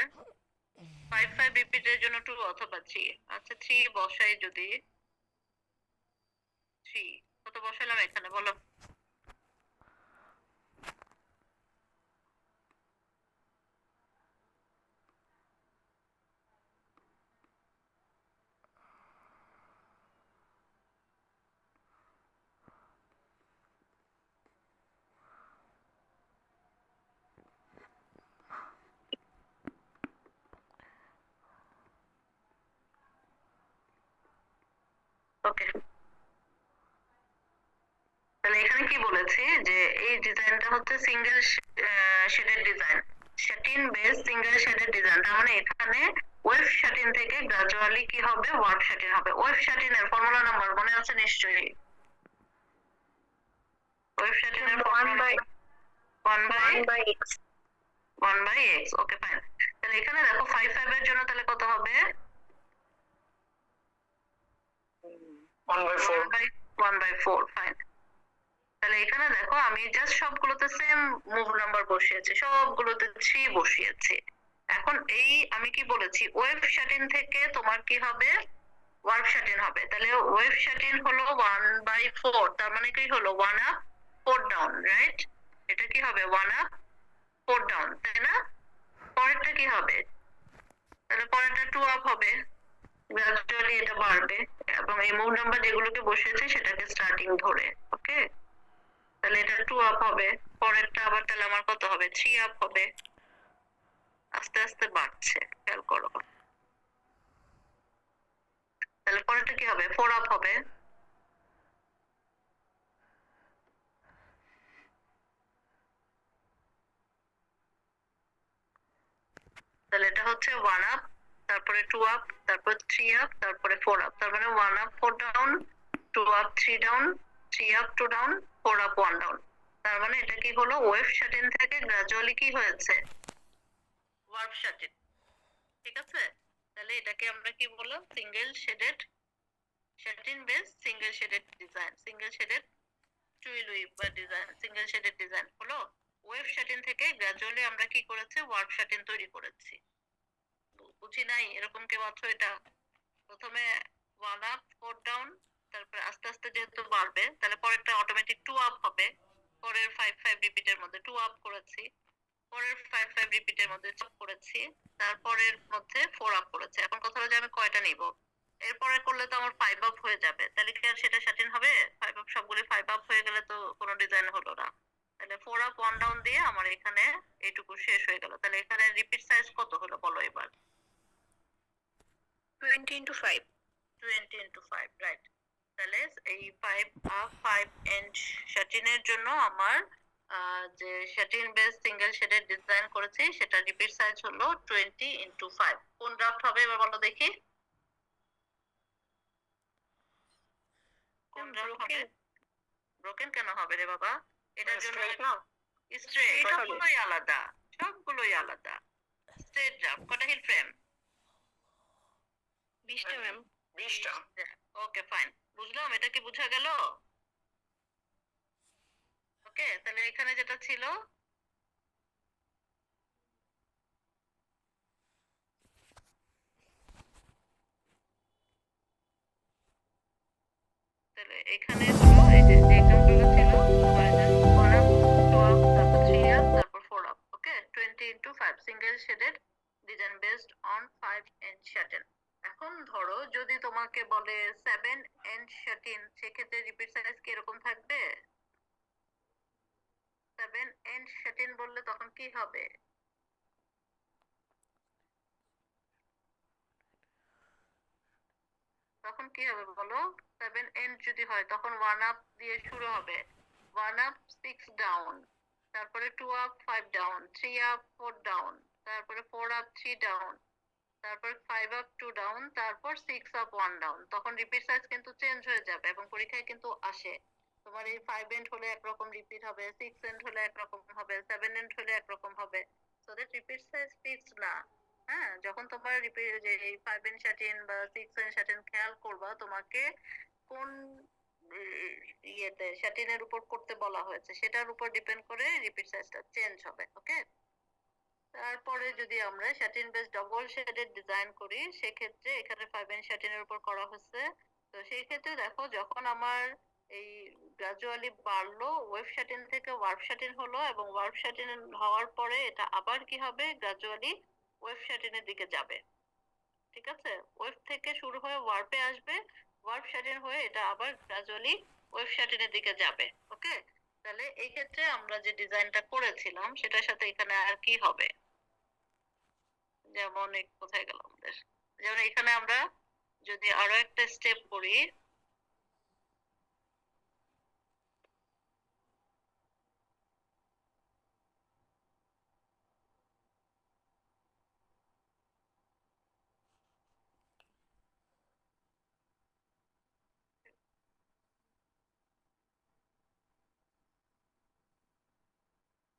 5 5 রিপিটের জন্য 2 অথবা 3 আচ্ছা 3 বসাই যদি 3 কত বসালাম এখানে বলো ওকে তাহলে এখানে কি বলেছি যে এই ডিজাইনটা হচ্ছে single shaded design satin base single shaded design তার মানে এখানে ওয়েব শাটিন থেকে গ্রাজুয়ালি কি হবে ওয়ার্ক শাটিন হবে ওয়েব শাটিনের ফর্মুলা নাম্বার মনে আছে নিশ্চয়ই ওয়েব শাটিনের 1 by x 1 by x okay fine তাহলে এখানে দেখো 5 5 এর জন্য তাহলে কত হবে 1 by 4 1 by 4 ফাইন তাহলে এখানে দেখো আমি জাস্ট সবগুলোতে সেম মুভ নাম্বার বসিয়েছি সবগুলোতে 3 বসিয়েছি এখন এই আমি কি বলেছি ওয়েব শাটিন থেকে তোমার কি হবে ওয়ার্ক শাটিন হবে তাহলে ওয়েব শাটিন হলো 1 by 4 তার মানে কি হলো 1 up ফোর ডাউন, রাইট? এটা কি হবে? 1 আপ 4 ডাউন, তাই না? পরেরটা কি হবে? তাহলে পরেরটা 2 আপ হবে, গ্রাজুয়ালি এটা বাড়বে এবং এই মুভ নাম্বার যেগুলোকে বসেছে সেটাকে স্টার্টিং ধরে। ওকে, তাহলে এটা 2 আপ হবে। পরেরটা আবার তাহলে আমার কত হবে? 3 আপ হবে। আস্তে আস্তে বাড়ছে, খেয়াল করো। তাহলে পরেরটা কি হবে? 4 আপ হবে। তাহলে এটা হচ্ছে 1 আপ, তারপরে 2 আপ, তারপর 3 আপ, তারপরে 4 আপ। তার মানে 1 up 4 down, 2 up 3 down, 3 up 2 down, 4 up 1 down. তার মানে এটা কি হলো? ওয়েভ শাটিন থেকে গ্রাজুয়ালি কি হয়েছে? Warp satin. ঠিক আছে, তাহলে এটাকে আমরা কি বললাম? Single shaded satin base single shaded design, single shaded twill we've বা ডিজাইন, সিঙ্গেল শেডেড ডিজাইন হলো। ওয়েভ শাটিন থেকে গ্রাজুয়ালি আমরা কি করেছি? ওয়ার্প শাটিন তৈরি করেছি। বুঝি নাই এরকম কেউ আছো? এটা প্রথমে 1 আপ 4 ডাউন, তারপরে আস্তে আস্তে যেহেতু বাড়বে তাহলে পরেরটা অটোমেটিক 2 আপ হবে। পরের 5 রিপিটের মধ্যে 2 আপ করেছি, পরের 5 রিপিটের মধ্যে 4 করেছি, তারপরের মধ্যে 4 আপ করেছি। এখন কথা হলো যে আমি কয়টা নিব? এরপরে করলে তো আমার 5 আপ হয়ে যাবে, তাহলে কি আর সেটা শাটিন হবে? 5 আপ সবগুলি 5 আপ হয়ে গেলে তো কোনো ডিজাইন হলো না। তাহলে 4 আপ 1 ডাউন দিয়ে আমার এখানে এইটুকু শেষ হয়ে গেল। তাহলে এখানে রিপিট সাইজ কত হলো বলো এবার? 20 into 5। 20 into 5, right. তাহলে এই 5 আপ 5 এন্ড শাটিনের জন্য আমার যে satin base single shaded design করেছি সেটা রিপিট সাইজ হলো 20 into 5। কোন ড্রাফট হবে এবার বলো দেখি? কোন ড্রাফট হবে? ব্রোকেন কেন হবে রে বাবা? এটার জন্য Straight না? স্ট্রেট, সবগুলোই আলাদা, সবগুলোই আলাদা। স্ট্রেট ড্রাফট কটা হিল ফ্রেম? 20টা ম্যাম। 20টা। ওকে ফাইন, বুঝলাম। এটা কি বোঝা গেল? ওকে, তাহলে এখানে যেটা ছিল তাহলে এখানে হলো এই যে এক্সাম্পলটা ছিল 1 আপ 2 আপ তারপর 3 আপ তারপর 4 up. Okay, 20 into 5 single shaded design based on 5 end satin. এখন ধরো যদি তোমাকে বলে 7 এন্ড শাটিন, সেক্ষেত্রে রিপিট সাইজ কি এরকম থাকবে? 7 এন্ড শাটিন বললে তখন কি হবে? তখন কি হবে বলো? 7 এন্ড যদি হয় তখন 1 আপ দিয়ে শুরু হবে। 1 আপ 6 ডাউন, তারপরে 2 আপ 5 ডাউন, 3 আপ 4 ডাউন, তারপরে 4 আপ 3 ডাউন, তারপর 5 আপ 2 ডাউন, তারপর 6 আপ 1 ডাউন। তখন রিপিট সাইজ কিন্তু চেঞ্জ হয়ে যাবে এবং পরীক্ষায় কিন্তু আসে। তোমার এই 5 এন্ড হলে একরকম রিপিট হবে, 6 এন্ড হলে একরকম হবে, 7 এন্ড হলে একরকম হবে। So that repeat size fixed না। হ্যাঁ, যখন তোমার রিপিট যে এই 5 এন্ড শাটিন বা 6 এন্ড শাটিন খেয়াল করবা তোমাকে কোন ইয়েতে শাটিনের উপর করতে বলা হয়েছে সেটার উপর ডিপেন্ড করে রিপিট সাইজটা চেঞ্জ হবে। ওকে, তারপরে যদি আমরা satin base double shaded design করি সেক্ষেত্রে এখানে 5 এন্ড শাটিনের উপর করা হচ্ছে। তো সেই ক্ষেত্রে দেখো যখন আমার এই গ্রাজুয়ালি বাড়লো, ওয়েভ শাটিন থেকে ওয়ার্প শাটিন হলো এবং ওয়ার্প শাটিন হওয়ার পরে এটা আবার কি হবে? গ্রাজুয়ালি ওয়েভ শাটিনের দিকে যাবে। ঠিক আছে, ওয়েভ থেকে শুরু হয়ে ওয়ার্পে আসবে, ওয়ার্প শাটিন হয়ে এটা আবার গ্রাজুয়ালি ওয়েভ শাটিনের দিকে যাবে। ওকে, তাহলে এই ক্ষেত্রে আমরা যে ডিজাইনটা করেছিলাম সেটার সাথে এখানে আর কি হবে? যেমন কোথায় গেল আমাদের? যেমন এখানে আমরা যদি আরো একটা স্টেপ করি,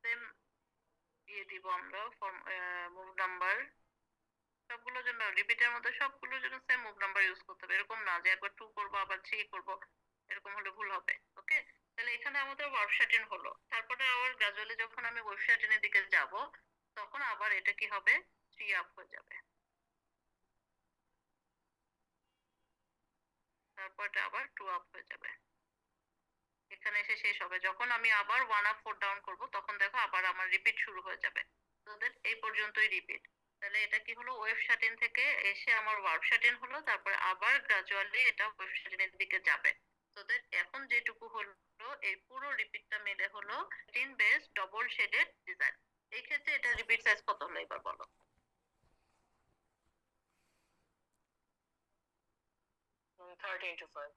সেম দিয়ে দিব আমরা মুভ নাম্বার সবগুলোর জন্য, রিপিটের মধ্যে সবগুলোর জন্য সেম মুভ নাম্বার ইউজ করতে হবে। এরকম না যে একবার 2 করবো আবার 3 করবো, এরকম হলে ভুল হবে। ওকে, তাহলে এখানে আমাদের ওয়ার্প শাটিন হলো, তারপরে আবার গ্রাজুয়ালি যখন আমি ওয়েভ শাটিনের দিকে যাব তখন আবার এটা কি হবে? 3 আপ হয়ে যাবে, তারপর এটা আবার 2 আপ হয়ে যাবে। এখানে এসে শেষ হবে। যখন আমি আবার 1 up 4 ডাউন করব তখন দেখো আবার আমার রিপিট শুরু হয়ে যাবে। তো দ্যাট এই পর্যন্তই রিপিট। তাহলে এটা কি হলো, ওয়েভ শাটিন থেকে এসে আমার ওয়ার্প শাটিন হলো, তারপরে আবার গ্রাজুয়ালি এটা ওয়েভ শাটিনের দিকে যাবে। তো দ্যাট এখন যেটুকু হলো এই পুরো রিপিটটা মিলে হলো satin base double shaded design. এই ক্ষেত্রে এটা রিপিট সাইজ কত হলো এবার বলো? 30 × 5।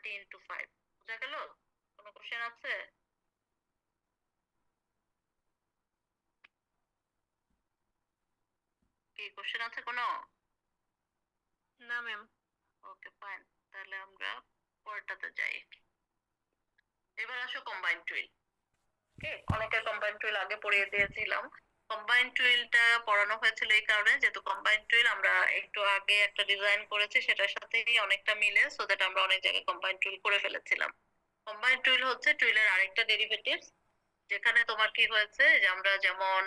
30 × 5 বুঝা গেল? কোনো কোশ্চেন আছে? কি কোশ্চেন আছে কোনো? না ম্যাম। ওকে ফাইন, তাহলে আমরা পরেরটাতে যাই। এবার আসো কম্বাইন টুইল। ওকে, অনেকের কম্বাইন টুইল আগে পড়িয়ে দিয়েছিলাম। কম্বাইন টুইলটা পড়ানো হয়েছিল এই কারণে যেহেতু কম্বাইন টুইল আমরা একটু আগে একটা ডিজাইন করেছি সেটার সাথেই অনেকটা মিলে, সো দ্যাট আমরা অনেক জায়গায় কম্বাইন টুইল করে ফেলেছিলাম। কম্বাইন টুইল হচ্ছে টুইলের আরেকটা ডেরিভেটিভস, যেখানে তোমার কি হয়েছে যে আমরা যেমন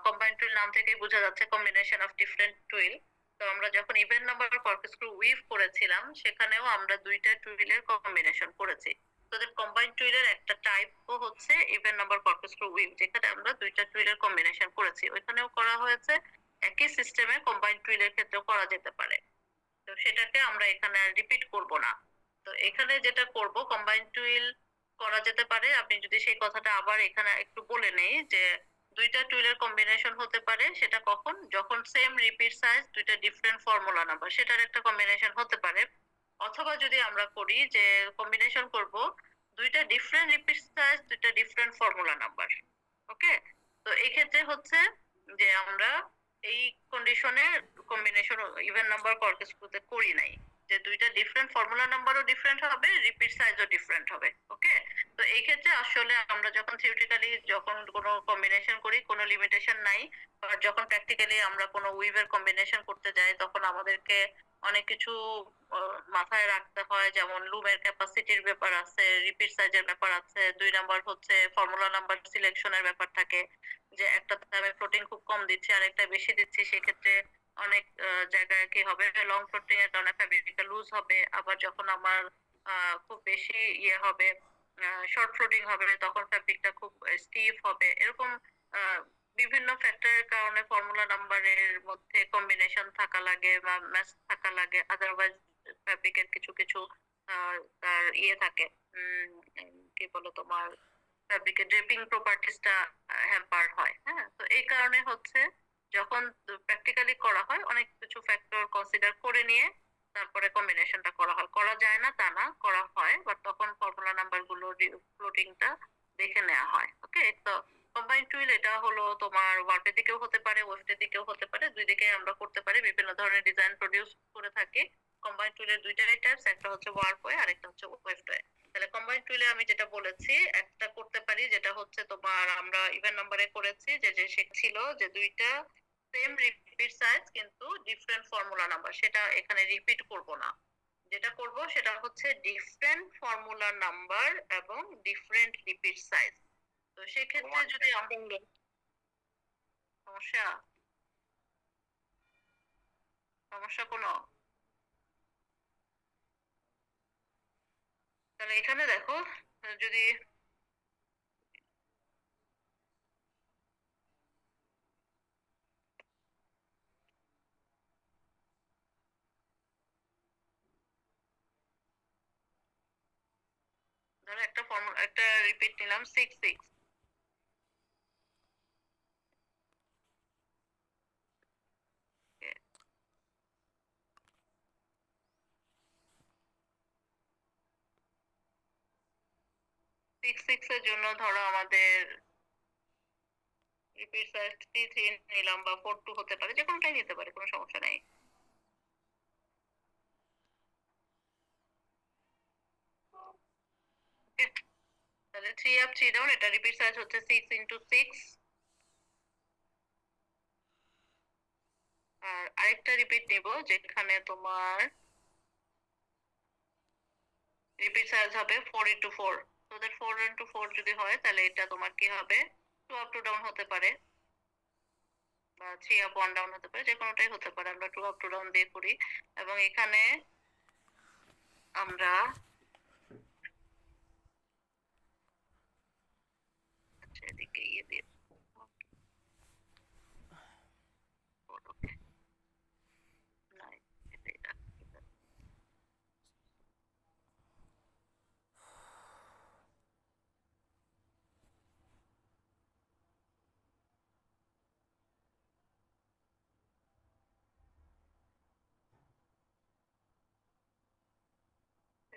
কম্বাইন টুইল নাম থেকেই বোঝা যাচ্ছে কম্বিনেশন অফ ডিফারেন্ট টুইল। তো আমরা যখন ইভেন্ট নাম্বার কর্কস্ক্রু উইভ করেছিলাম সেখানেও আমরা দুইটা টুইলের কম্বিনেশন করেছি। তো কম্বাইন টুইলের একটা টাইপও হচ্ছে ইভেন্ট নাম্বার কর্কস্ক্রু উইভ, যেখানে আমরা দুইটা টুইলের কম্বিনেশন করেছি, ওইখানেও করা হয়েছে। একই সিস্টেমে কম্বাইন টুইলের ক্ষেত্রেও করা যেতে পারে। তো সেটাকে আমরা এখানে আর রিপিট করব না। তো এখানে যেটা করব, কম্বাইন টুইল করা যেতে পারে। আপনি যদি সেই কথাটা আবার এখানে একটু বলে নেই যে দুইটা টুইলের কম্বিনেশন হতে পারে, সেটা কখন? যখন সেম রিপিট সাইজ দুইটা ডিফারেন্ট ফর্মুলা নাম্বার, সেটার একটা কম্বিনেশন হতে পারে। অথবা যদি আমরা করি যে কম্বিনেশন করব দুইটা ডিফারেন্ট রিপিট সাইজ দুইটা ডিফারেন্ট ফর্মুলা নাম্বার। ওকে, তো এই ক্ষেত্রে হচ্ছে যে আমরা এই কন্ডিশনে কম্বিনেশন ইভেন নাম্বার কর্কস্ক্রুতে করি নাই, যে দুইটা ডিফারেন্ট ফর্মুলা নাম্বারও ডিফারেন্ট হবে, রিপিট সাইজও ডিফারেন্ট হবে। ওকে, তো এই ক্ষেত্রে আসলে আমরা যখন থিওরিটিক্যালি যখন কোনো কম্বিনেশন করি কোনো লিমিটেশন নাই, আর যখন প্র্যাকটিক্যালি আমরা কোনো উইভের কম্বিনেশন করতে যাই তখন আমাদেরকে অনেক কিছু মাথায় রাখতে হয়, যেমন লুমের ক্যাপাসিটির ব্যাপার আছে, রিপিট সাইজের ব্যাপার আছে, 2 নাম্বার হচ্ছে ফর্মুলা নাম্বার সিলেকশনের ব্যাপার থাকে, যে একটাতে আমি প্রোটিন খুব কম দিচ্ছি আর একটা বেশি দিচ্ছি, সেক্ষেত্রে অনেক জায়গায় কি হবে, লং ফ্লোটিং এর কারণে ফ্যাব্রিকটা লুজ হবে। আবার যখন আমার খুব বেশি ইয়ে হবে, শর্ট ফ্লোটিং হবে, তখন ফ্যাব্রিকটা খুব স্টিফ হবে। এরকম বিভিন্ন ফ্যাক্টরের কারণে ফর্মুলা নাম্বারের মধ্যে কম্বিনেশন থাকা লাগে বা ম্যাচ থাকা লাগে, আদারওয়াইজ ফ্যাব্রিকের কিছু কিছু তার ইয়ে থাকে, কি বলো তোমার, ফ্যাব্রিকের ড্রেপিং প্রপার্টিসটা হ্যাম্পার হয়। হ্যাঁ, তো এই কারণে হচ্ছে যখন প্র্যাকটিক্যালি করা হয় অনেক কিছু ফ্যাক্টর কনসিডার করে নিয়ে তারপরে কম্বিনেশনটা করা হয়। করা যায় না তা না, করা হয়, বাট তখন ফর্মুলা নাম্বার গুলো ফ্লোটিংটা দেখে নেওয়া হয়। ওকে, তো কম্বাইন টুইল এটা হলো তোমার ওয়ার্পের দিকেও হতে পারে, ওয়েফটের দিকেও হতে পারে, দুই দিকে আমরা করতে পারি, বিভিন্ন ধরনের ডিজাইন প্রডিউস করে থাকি। কম্বাইন টুইলের দুইটাই টাইপস, একটা হচ্ছে ওয়ার্পওয়ে আর একটা হচ্ছে ওয়েফটওয়ে। তাহলে কম্বাইন টুইলে আমি যেটা বলেছি একটা করতে পারি, যেটা হচ্ছে তোমার আমরা ইভেন নাম্বারে করেছি, যে যে ছিল যে দুইটা সেম রিপিট সাইজ কিন্তু ডিফারেন্ট ফর্মুলা নাম্বার, সেটা এখানে রিপিট করব না। যেটা করব সেটা হচ্ছে ডিফারেন্ট ফর্মুলা নাম্বার এবং ডিফারেন্ট রিপিট সাইজ। তো সেক্ষেত্রে যদি সমস্যা সমস্যা কোনো, তাহলে এখানে দেখো যদি ধরো একটা ফর্মুলা একটা রিপিট নিলাম 6 6, সিক্স এর জন্য ধরো আমাদের রিপিট সাইজ 3 3 নিলাম বা 4 2 হতে পারে, যে কোনোটাই নিতে পারে, কোনো সমস্যা নাই। Okay, তাহলে 3 up 3 down, এটা রিপিট সাইজ হচ্ছে 6 × 6। আর আরেকটা রিপিট নিব যেখানে তোমার রিপিট সাইজ হবে 4 × 4। তো দ্যাট 4 × 4 যদি হয় তাহলে এটা তোমার কি হবে, 2 up 2 down হতে পারে বা 3 up 1 down হতে পারে, যে কোনোটাই হতে পারে, আমরা 2 up 2 down দিয়ে করি। এবং এখানে আমরা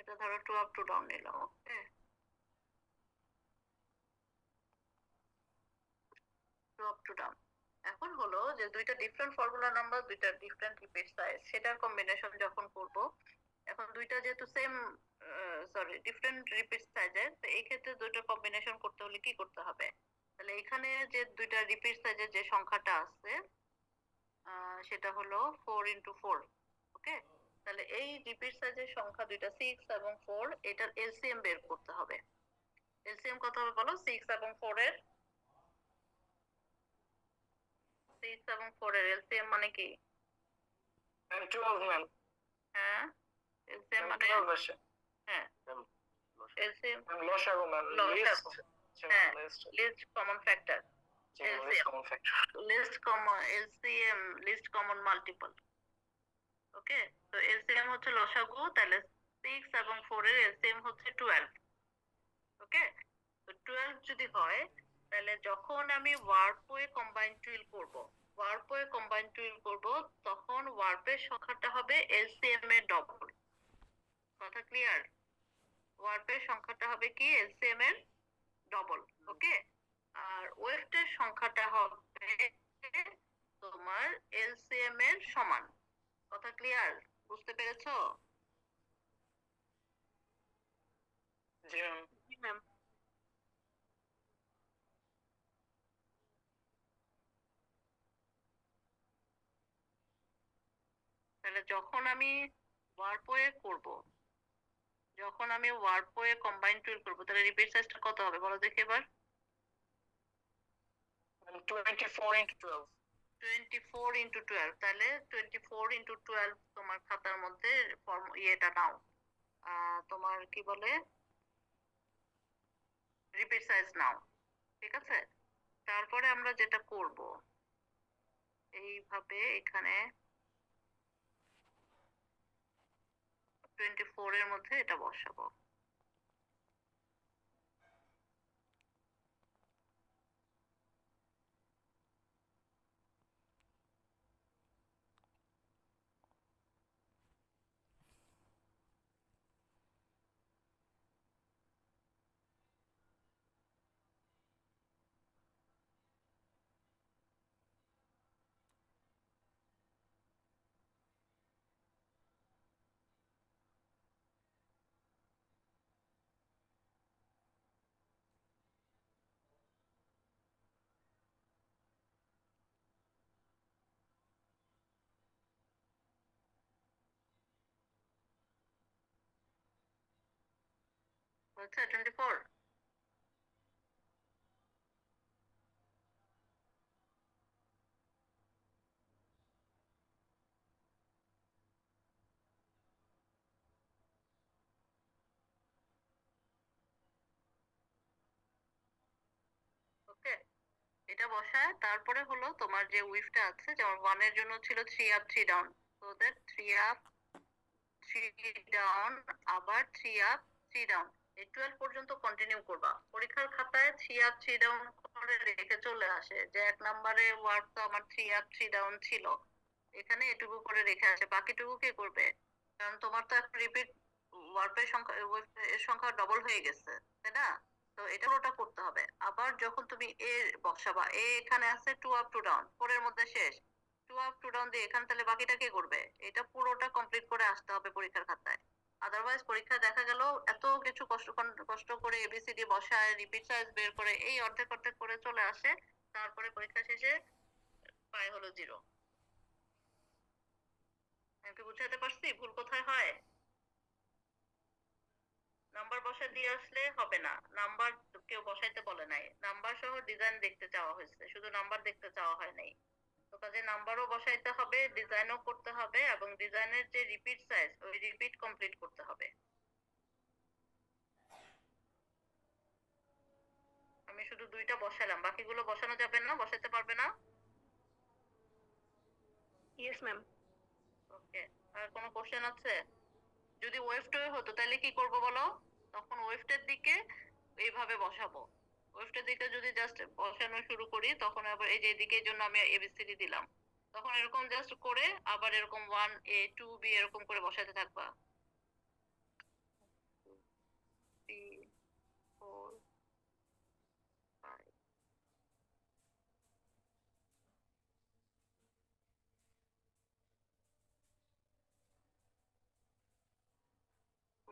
এটা ধরো 2 up to down নিলাম, ওকে? 2 up to down। এখন হলো যে দুইটা ডিফারেন্ট ফর্মুলা নাম্বার, দুইটা ডিফারেন্ট রিপিট সাইজ, সেটার কম্বিনেশন যখন করব, এখন দুইটা যেহেতু সেম ডিফারেন্ট রিপিট সাইজের, তো এই ক্ষেত্রে দুইটা কম্বিনেশন করতে হলে কি করতে হবে? তাহলে এখানে যে দুইটা রিপিট সাইজের যে সংখ্যাটা আছে সেটা হলো 4 into 4, ওকে? তাহলে এই রিপিট সাইজের সংখ্যা দুইটা 6 এবং 4, এটার এলসিএম বের করতে হবে। এলসিএম কত হবে বলো? 6 এবং 4 এর 6 এবং 4 এর এলসিএম মানে কি? Ma'am 12 ma'am. হ্যাঁ, এলসিএম মানে 12 আসে। হ্যাঁ, এলসিএম ম্যাম লসাগু ম্যাম, লসাগু। লিস্ট। হ্যাঁ, least. Least common factor, least common factor. Least common LCM, least common multiple, okay? তো এলসিএম হচ্ছে লসাগু, তাহলে 6 এবং 4 এর এলসিএম হচ্ছে 12, ওকে? তো 12 যদি হয়, তাহলে যখন আমি ওয়ার্পওয়ে কম্বাইন টুইল করব, ওয়ার্পওয়ে কম্বাইন টুইল করব, তখন ওয়ার্পের সংখ্যাটা হবে এলসিএম এর ডবল। কথা ক্লিয়ার? ওয়ার্পের সংখ্যাটা হবে কি? এলসিএম এর ডবল, ওকে? আর ওয়েফটের সংখ্যাটা হবে তোমার এলসিএম এর সমান। কথা ক্লিয়ার? বুঝতে পেরেছো? জি ম্যাম। জি ম্যাম। তাহলে যখন আমি ওয়ার্পওয়ে করব, যখন আমি ওয়ার্পওয়ে কম্বাইন টুইল করব, তাহলে রিপিট সাইজটা কত হবে বলো দেখি এবার? 24 into 12। 24 into 12। তাহলে 24 into 12 তোমার খাতার মধ্যে ইয়েটা নাও, তোমার কি বলে, রিপিট সাইজ নাও, ঠিক আছে? তারপরে আমরা যেটা করব, এইভাবে এখানে 24 এর মধ্যে এটা বসাবো। হচ্ছে 24। ওকে, এটা বসায় তারপরে হলো তোমার যে উইফটা আছে, যেমন 1 এর জন্য ছিল 3 up 3 down, so that 3 up 3 down, আবার 3 up 3 down, এই 12 পর্যন্ত কন্টিনিউ করবা। পরীক্ষার খাতায় 3 up 3 down করে রেখে চলে আসে যে 1 নম্বরে ওয়ার্ড তো আমার 3 up 3 down ছিল, এখানে এটুকু করে রেখে আসে, বাকিটুকু কে করবে? কারণ তোমার তো এখন রিপিট ওয়ার্ডের সংখ্যা, এর সংখ্যা ডবল হয়ে গেছে, তাই না? তো এটা ওটা করতে হবে। আবার যখন তুমি এ বসাবা, এ এখানে আছে 2 up 2 down, 4 এর মধ্যে শেষ, 2 up 2 down দিয়ে এখানে, তাহলে বাকিটা কে করবে? এটা পুরোটা কমপ্লিট করে আসতে হবে পরীক্ষার খাতায়। আদারওয়াইজ পরীক্ষায় দেখা গেল এত কিছু কষ্ট করে এবিসিডি বসায়, রিপিট সাইজ বের করে, এই অর্ধেক অর্ধেক করে চলে আসে, তারপরে পরীক্ষা শেষে পায় হলো 0। আমি কি বুঝাতে পারছি ভুল কোথায় হয়? নাম্বার বসায় দিয়ে আসলে হবে না, নাম্বার কেউ বসাইতে বলে নাই, নাম্বার সহ ডিজাইন দেখতে চাওয়া হয়েছে, শুধু নাম্বার দেখতে চাওয়া হয় নাই। তো কাজে নাম্বারও বসাইতে হবে, ডিজাইনও করতে হবে, এবং ডিজাইনের যে রিপিট সাইজ, ওই রিপিট কমপ্লিট করতে হবে। আমি শুধু দুইটা বসালাম, বাকিগুলো বসানো যাবে না, বসাতে পারবে না? Yes ma'am. ওকে, আর কোনো কোশ্চেন আছে? যদি ওয়েফটে হতো তাহলে কি করব বলো? তখন ওয়েফটের দিকে এইভাবে বসাবো, ওয়েফটের দিকে যদি জাস্ট বসানো শুরু করি, তখন আবার এই যে এদিকে জন্য আমি এবিসিডি দিলাম, তখন এরকম জাস্ট করে আবার এরকম 1 A 2 B এরকম করে বসাতে থাকবা।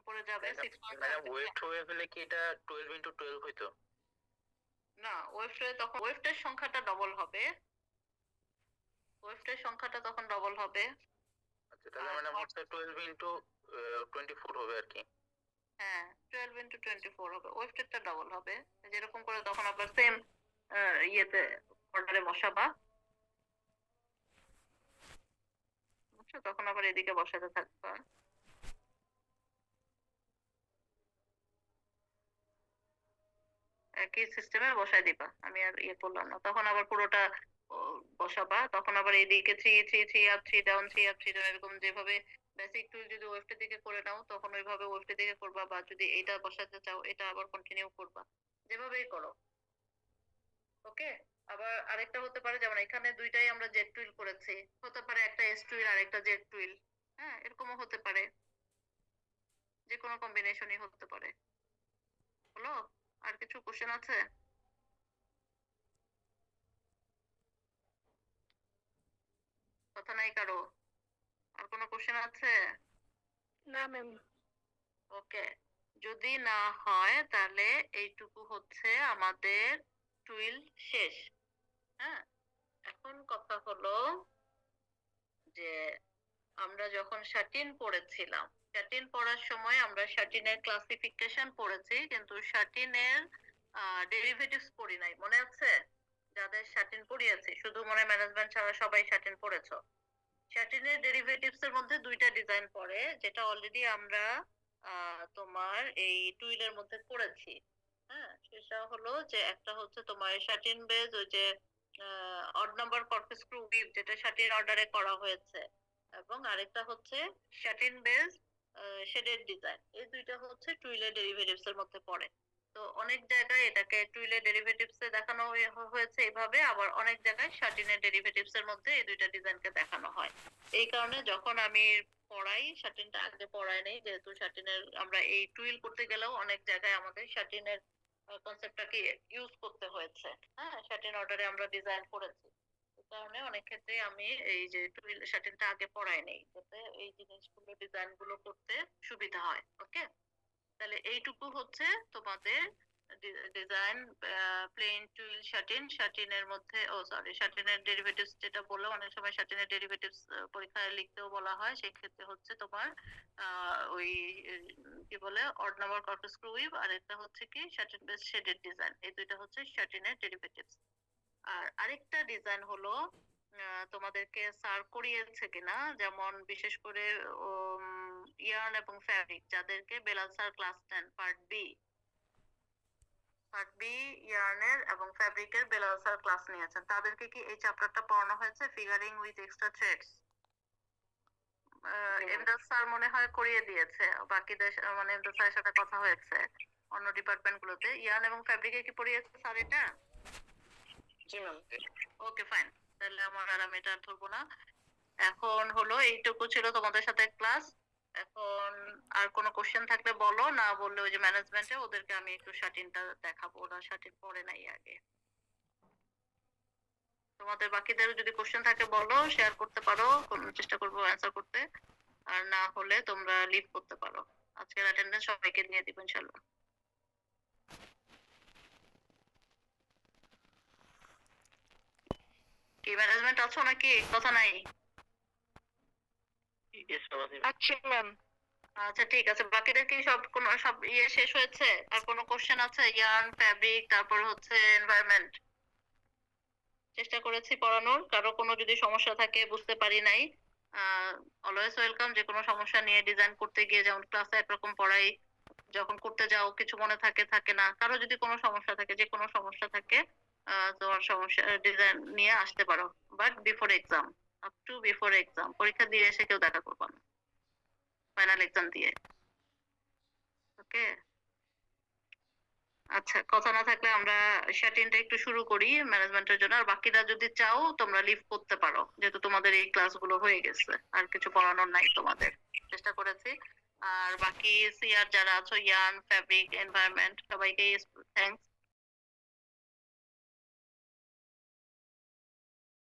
উপরে যাবে 6 ম্যাডাম ওয়েস্ট হয়ে ফেলে কি এটা 12 × 12 হইতো? না, ওয়েফটে তখন ওয়েফটের সংখ্যাটা ডবল হবে। ওয়েফটের সংখ্যাটা তখন ডবল হবে। আচ্ছা তাহলে ম্যাডাম হচ্ছে 12 × 24 হবে আর কি। হ্যাঁ, 12 × 24 হবে। ওয়েফটেরটা ডবল হবে। যেরকম করে তখন আবার সেম ইয়েতে অর্ডারে বসাবা। বুঝছো? তখন আবার এদিকে বসাতে থাকবা। একই সিস্টেমে বসাই দিবা। আমি আর ইয়ে করলাম না। তখন আবার পুরোটা বসাবা। তখন আবার এইদিকে 3 আপ 3 ডাউন 3 আপ 3 ডাউন এরকম যেভাবে বেসিক টুল যদি ওয়েফটের দিকে করে নাও তখন ওইভাবে ওয়েফটের দিকে করবা, বা যদি এটা বসাতে চাও এটা আবার কন্টিনিউ করবা, যেভাবেই করো। ওকে। আবার আরেকটা হতে পারে, যেমন এখানে দুইটাই আমরা জেড টুইল করেছি, হতে পারে একটা এস টুইল আর একটা জেড টুইল। হ্যাঁ, এরকমও হতে পারে, যে কোনো কম্বিনেশনই হতে পারে। হলো? আর কিছু কোশ্চেন আছে? কথা নাই কারো? আর কোনো কোশ্চেন আছে? না ম্যাম। ওকে, যদি না হয় তাহলে এইটুকু হচ্ছে আমাদের টুইল শেষ। হ্যাঁ, এখন কথা হলো যে আমরা যখন শাটিন পড়েছিলাম, শাটিন পড়ার সময় আমরা শাটিনের ক্লাসিফিকেশন পড়েছি, কিন্তু শাটিনের ডেরিভেটিভস পড়ি নাই। মনে আছে? যাদের শাটিন পড়িয়েছি, শুধু মনে ম্যানেজমেন্ট ছাড়া সবাই শাটিন পড়েছো। শাটিনের ডেরিভেটিভস এর মধ্যে দুইটা ডিজাইন পড়ে, যেটা অলরেডি আমরা তোমার এই টুইলের মধ্যে করেছি। হ্যাঁ, সেটা হলো যে একটা হচ্ছে তোমার শাটিন বেজ, ওই যে অড নাম্বার কর্কস্ক্রু উইভ যেটা শাটিন অর্ডারে করা হয়েছে, এবং আরেকটা হচ্ছে শাটিন বেজ শেডেড ডিজাইন। এই দুইটা হচ্ছে টুইলের ডেরিভেটিভস এর মধ্যে পড়ে। তো অনেক জায়গায় এটাকে টুইলের ডেরিভেটিভস এ দেখানো হয়েছে এইভাবে, আবার অনেক জায়গায় শাটিনের ডেরিভেটিভস এর মধ্যে এই দুইটা ডিজাইনকে দেখানো হয়। এই কারণে যখন আমি পড়াই, শাটিনটা আগে পড়াই নেই, যেহেতু শাটিনের আমরা এই টুইল করতে গেলেও অনেক জায়গায় আমাদের শাটিনের কনসেপ্টটাকে ইউজ করতে হয়েছে। হ্যাঁ, শাটিন অর্ডারে আমরা ডিজাইন করেছি। এই কারণে অনেক ক্ষেত্রে আমি এই যে টুইল শাটিনটা আগে পড়াই নেই, যাতে এই জিনিসগুলো ডিজাইন গুলো করতে সুবিধা হয়। ওকে, তাহলে এইটুকু হচ্ছে তোমাদের ডিজাইন প্লেন টুইল শাটিন। শাটিনের মধ্যে শাটিনের ডেরিভেটিভস যেটা বললাম, অনেক সময় শাটিনের ডেরিভেটিভস পরীক্ষায় লিখতেও বলা হয়, সেই ক্ষেত্রে হচ্ছে তোমার ওই কি বলে অড নাম্বার কর্কস্ক্রু উইভ, আর একটা হচ্ছে কি শাটিন বেস শেডেড ডিজাইন। এই দুইটা হচ্ছে শাটিনের ডেরিভেটিভস। আর আরেকটা ডিজাইন হলো তোমাদেরকে স্যার করিয়েছে কিনা, যেমন বিশেষ করে ইয়ার্ন এবং ফ্যাব্রিক, যাদেরকে Belal sir class 10 part B ইয়ার্নের এবং ফ্যাব্রিকের বেলাল স্যার ক্লাস নিয়েছেন, তাদেরকে কি এই চ্যাপ্টারটা পড়ানো হয়েছে, figuring with extra threads? Emdad sir মনে হয় করিয়ে দিয়েছে, বাকিদের মানে এমদাদ স্যারের সাথে কথা হয়েছে অন্য ডিপার্টমেন্ট গুলোতে। ইয়ার্ন এবং ফ্যাব্রিকে কি পড়িয়েছে স্যার এটা? জি ম্যাম। ওকে ফাইন, তাহলে আমার আর আমি এটা আর ধরবো না। এখন হলো এইটুকু ছিল তোমাদের সাথে ক্লাস। এখন আর কোনো কোশ্চেন থাকলে বলো, না বললে ওই যে ম্যানেজমেন্টে ওদেরকে আমি একটু শাটিনটা দেখাবো, ওরা শাটিন পড়ে নাই আগে। তোমাদের বাকিদের যদি কোশ্চেন থাকে বলো, শেয়ার করতে পারো, চেষ্টা করবো অ্যান্সার করতে। আর না হলে তোমরা লিভ করতে পারো। আজকের অ্যাটেন্ডেন্স সবাইকে দিয়ে দিব ইনশাল্লাহ। কি ম্যানেজমেন্ট আছো নাকি? কথা নাই? আচ্ছা ম্যাম। আচ্ছা ঠিক আছে, বাকিদের কি সব ইয়ে শেষ হয়েছে? আর কোনো কোশ্চেন আছে? ইয়ার্ন, ফ্যাব্রিক, তারপর হচ্ছে এনভায়রনমেন্ট চেষ্টা করেছি পড়ানোর। কারো কোনো যদি সমস্যা থাকে, বুঝতে পারি নাই, অলওয়েজ ওয়েলকাম। যে কোনো সমস্যা নিয়ে ডিজাইন করতে গিয়ে যেমন ক্লাসে একরকম পড়াই, যখন করতে যাও কিছু মনে থাকে না। কারো যদি কোনো সমস্যা থাকে, যে কোনো সমস্যা থাকে, তোমার সমস্যা ডিজাইন নিয়ে আসতে পারো, but before exam, up to before exam. পরীক্ষা দিয়ে এসে কেউ দেখা করবা না, ফাইনাল এক্সাম দিয়ে। ওকে, আচ্ছা, কথা না থাকলে আমরা শাটিনটা একটু শুরু করি ম্যানেজমেন্টের জন্য। আর বাকিরা যদি চাও তোমরা লিভ করতে পারো, যেহেতু তোমাদের এই ক্লাসগুলো হয়ে গেছে, আর কিছু পড়ানোর নাই তোমাদের। চেষ্টা করেছি। আর বাকি সিআর যারা আছো, ইয়ার্ন, ফ্যাব্রিক, এনভায়রনমেন্ট, সবাইকে থ্যাঙ্কস।